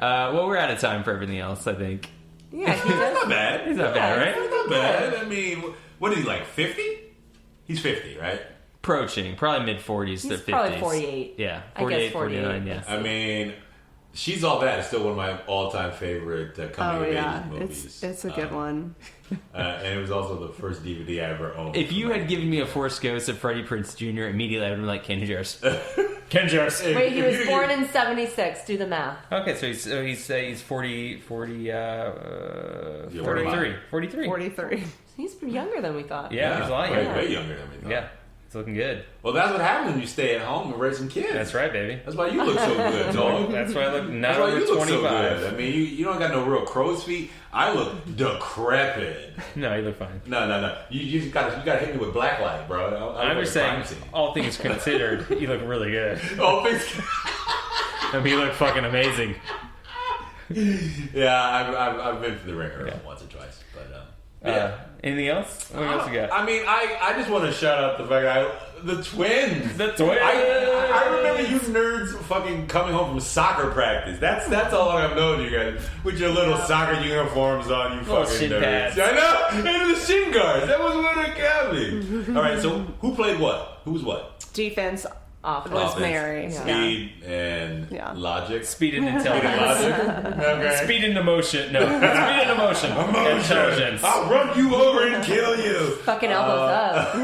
Well, we're out of time for everything else, I think. Yeah, he that's does. not bad. He's not bad, right? That's not bad. I mean, what is he like? 50? He's 50, right? Approaching, probably mid-40s to 50s. He's probably 48. Yeah, I 48, guess 48. 49, yeah. I mean, She's All That is still one of my all-time favorite coming of age movies. It's a good one. And it was also the first DVD I ever owned. If you had given me a Force Ghost of Freddie Prinze Jr., immediately I would have been like, Ken Jarvis. Ken Jarvis. Wait, he was born in 76. Do the math. Okay, so he's 43. 43. He's younger than we thought. Yeah, he's a lot way, younger. way younger than me. Though. Yeah, it's looking good. Well, that's what happens when you stay at home and raise some kids. That's right, baby. That's why you look so good, dog. That's why I look not That's why over you look 25. so good. I mean, you don't got no real crow's feet. I look decrepit. No, you look fine. No. You just gotta hit me with black light, bro. I'm just saying, all things considered, you look really good. All things. I mean, you look fucking amazing. Yeah, I've been to the ringer once or twice, but yeah. Anything else? What else you got? I mean, I just want to shout out the fact the twins. The twins. I remember you nerds fucking coming home from soccer practice. That's all I've known you guys with your little soccer uniforms on. You Little fucking shin nerds. pads. I know. And the shin guards. That was what it got me. All right. So who played what? Who was what? Defense Offense. was Offense, Mary. Speed and logic. Speed and And intelligence. logic. Okay. Speed and emotion. No, speed and emotion. Intelligence. I'll run you over and kill you. Fucking elbows up.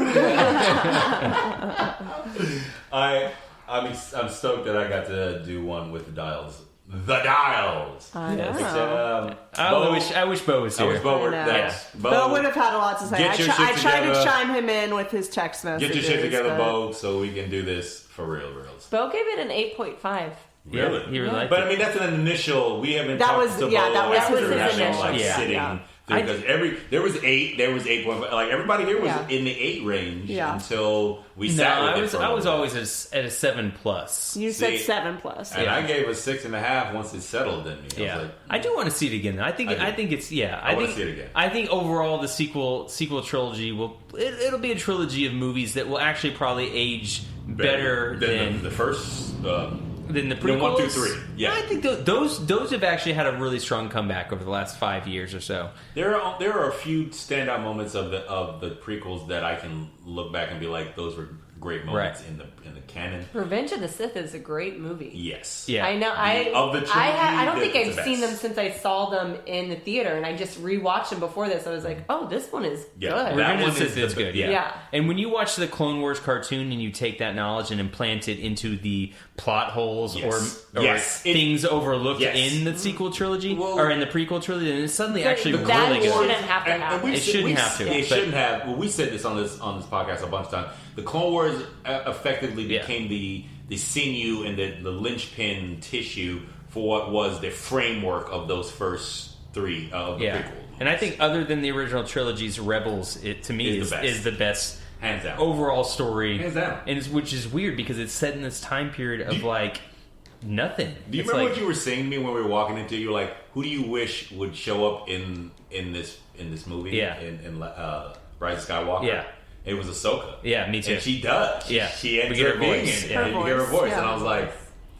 I'm stoked that I got to do one with the Dials. The Dials. I know. I wish Bo was I here. wish Bo were. I know. Thanks. Bo would have had a lot to say. Get your shit I tried to together. chime him in with his text messages. Get your shit together, but- Bo, so we can do this for reals. Bo gave it an 8.5. Really? Yeah, he really liked But it. I mean, that's an initial. We haven't That talked was- to yeah, Bo that was after his having, initial. like Yeah. sitting. Yeah. Because there was 8, there was 8.5. Like everybody here was in the 8 range until we sat with it. I was always at a 7+. You said See, 7+. And I gave a 6.5 once it settled in me. I Yeah, was like, I do want to see it again. I think it's I wanna see it again. I think overall the sequel trilogy it'll be a trilogy of movies that will actually probably age better than the first. than the prequels. 1, 2, 3. Yeah, I think those have actually had a really strong comeback over the last 5 years or so. there are a few standout moments of the prequels that I can look back and be like, those were great moments in the canon. Revenge of the Sith is a great movie. Yes. Yeah. I know. Of the trilogy, I don't think it's I've the seen best. them since I saw them in the theater, and I just rewatched them before this. I was like, oh, this one is Yeah. good. That Revenge of one the is Sith is the- good, yeah. And when you watch the Clone Wars cartoon and you take that knowledge and implant it into the plot holes Yes. or Yes. things overlooked Yes. in the sequel trilogy Well, or in the prequel trilogy, then it's suddenly actually that really good. shouldn't have to happen. we It said- shouldn't we- have to, It but- shouldn't have. Well, we said this on this podcast a bunch of times. The Clone Wars effectively Yeah. became the sinew and the linchpin tissue for what was the framework of those first 3 of the prequel. And I think other than the original trilogy's Rebels, it to me Is is the the best Hands down. overall story. Hands down. And which is weird because it's set in this time period of like nothing. Do you It's remember like, what you were saying to me when we were walking into? You were like, "Who do you wish would show up in this movie? Yeah. in Rise of Skywalker. Yeah. It was Ahsoka. Yeah, me too. And she does. Yeah. She We ends get up her being voice. in. Yeah. You hear her voice, Yeah. and I was like,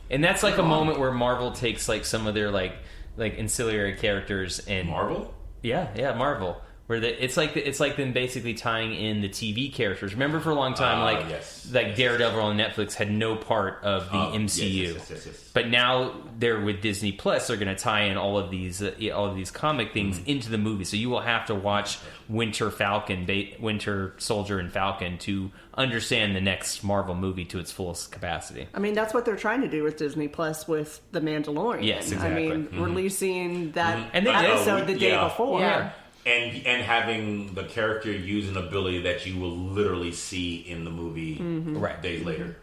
And that's like a moment where Marvel takes like some of their like ancillary characters and Marvel. Yeah, Marvel. Where it's like them basically tying in the TV characters. Remember for a long time, yes. like Daredevil on Netflix had no part of the MCU, Yes. but now they're with Disney Plus. They're going to tie in all of these comic things into the movie. So you will have to watch Winter Soldier, and Falcon to understand the next Marvel movie to its fullest capacity. I mean, that's what they're trying to do with Disney Plus with The Mandalorian. Yes, exactly. I mean, releasing that And they did. episode the day Yeah. before. Yeah. And having the character use an ability that you will literally see in the movie Right. days later.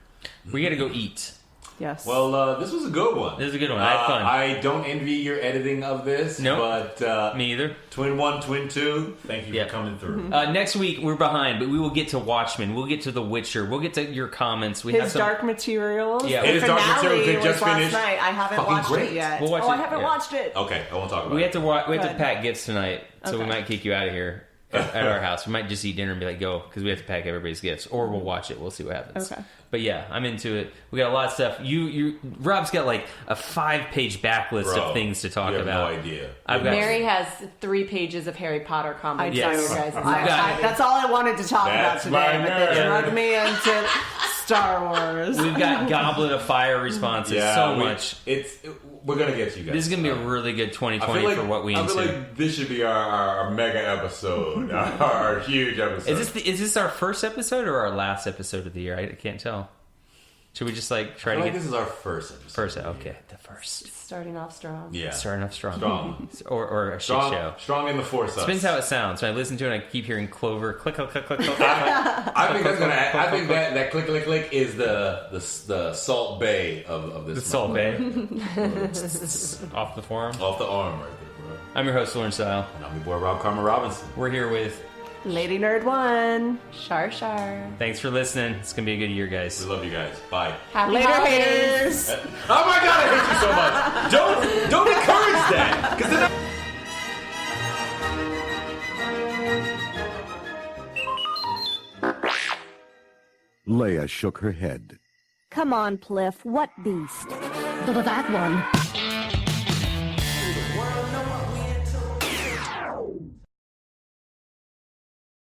We got to go eat. Yes. Well, this was a good one. This is a good one. I had fun. I don't envy your editing of this. Nope. But Me either. Twin 1, Twin 2, thank you Yeah. for coming through. Next week we're behind, but we will get to Watchmen. We'll get to The Witcher. We'll get to your comments. We have his some. Dark Materials. Yeah. the His Dark finale Materials, they was just last finished. night. I haven't Fucking watched great. it yet. We'll watch I it, haven't yeah. watched it. Okay, I won't talk about We it. have to Good. pack gifts tonight, so we Okay. might kick you out of here. at our house. We might just eat dinner and be like, go, because we have to pack everybody's gifts, or we'll watch it. We'll see what happens. Okay. But yeah, I'm into it. We got a lot of stuff. Rob's got like a 5-page backlist of things to talk you have about. No idea. I've got Mary has 3 pages of Harry Potter comics. Yes. For you guys. That's all I wanted to talk about That's today, my but they nerd. drug me into Star Wars. We've got Goblet of Fire responses. Much. We're gonna get you guys. This is gonna be a really good 2020 for what we I into. feel like this should be our mega episode, our huge episode. Is this our first episode or our last episode of the year? I can't tell. Should we just like try I to feel get like this is our first episode. first? Okay, the first. Starting off strong. Yeah, Starting off strong. Strong. or a shit show. Strong in the force. Depends how it sounds. When I listen to it, I keep hearing Clover click, click, click, click, click. I think that's gonna. I think that click click click is the Salt Bay of this. The Salt Bay. Off the forum. Off the arm right there, bro. I'm your host, Lauren Style. And I'm your boy Rob Karma Robinson. We're here with. Lady Nerd 1. Shar Shar. Thanks for listening. It's gonna be a good year, guys. We love you guys. Bye. Happy Later, holidays. haters. Oh my god, I hate you so much. Don't encourage that. Because then. Leia shook her head. Come on, Pliff. What beast? That one.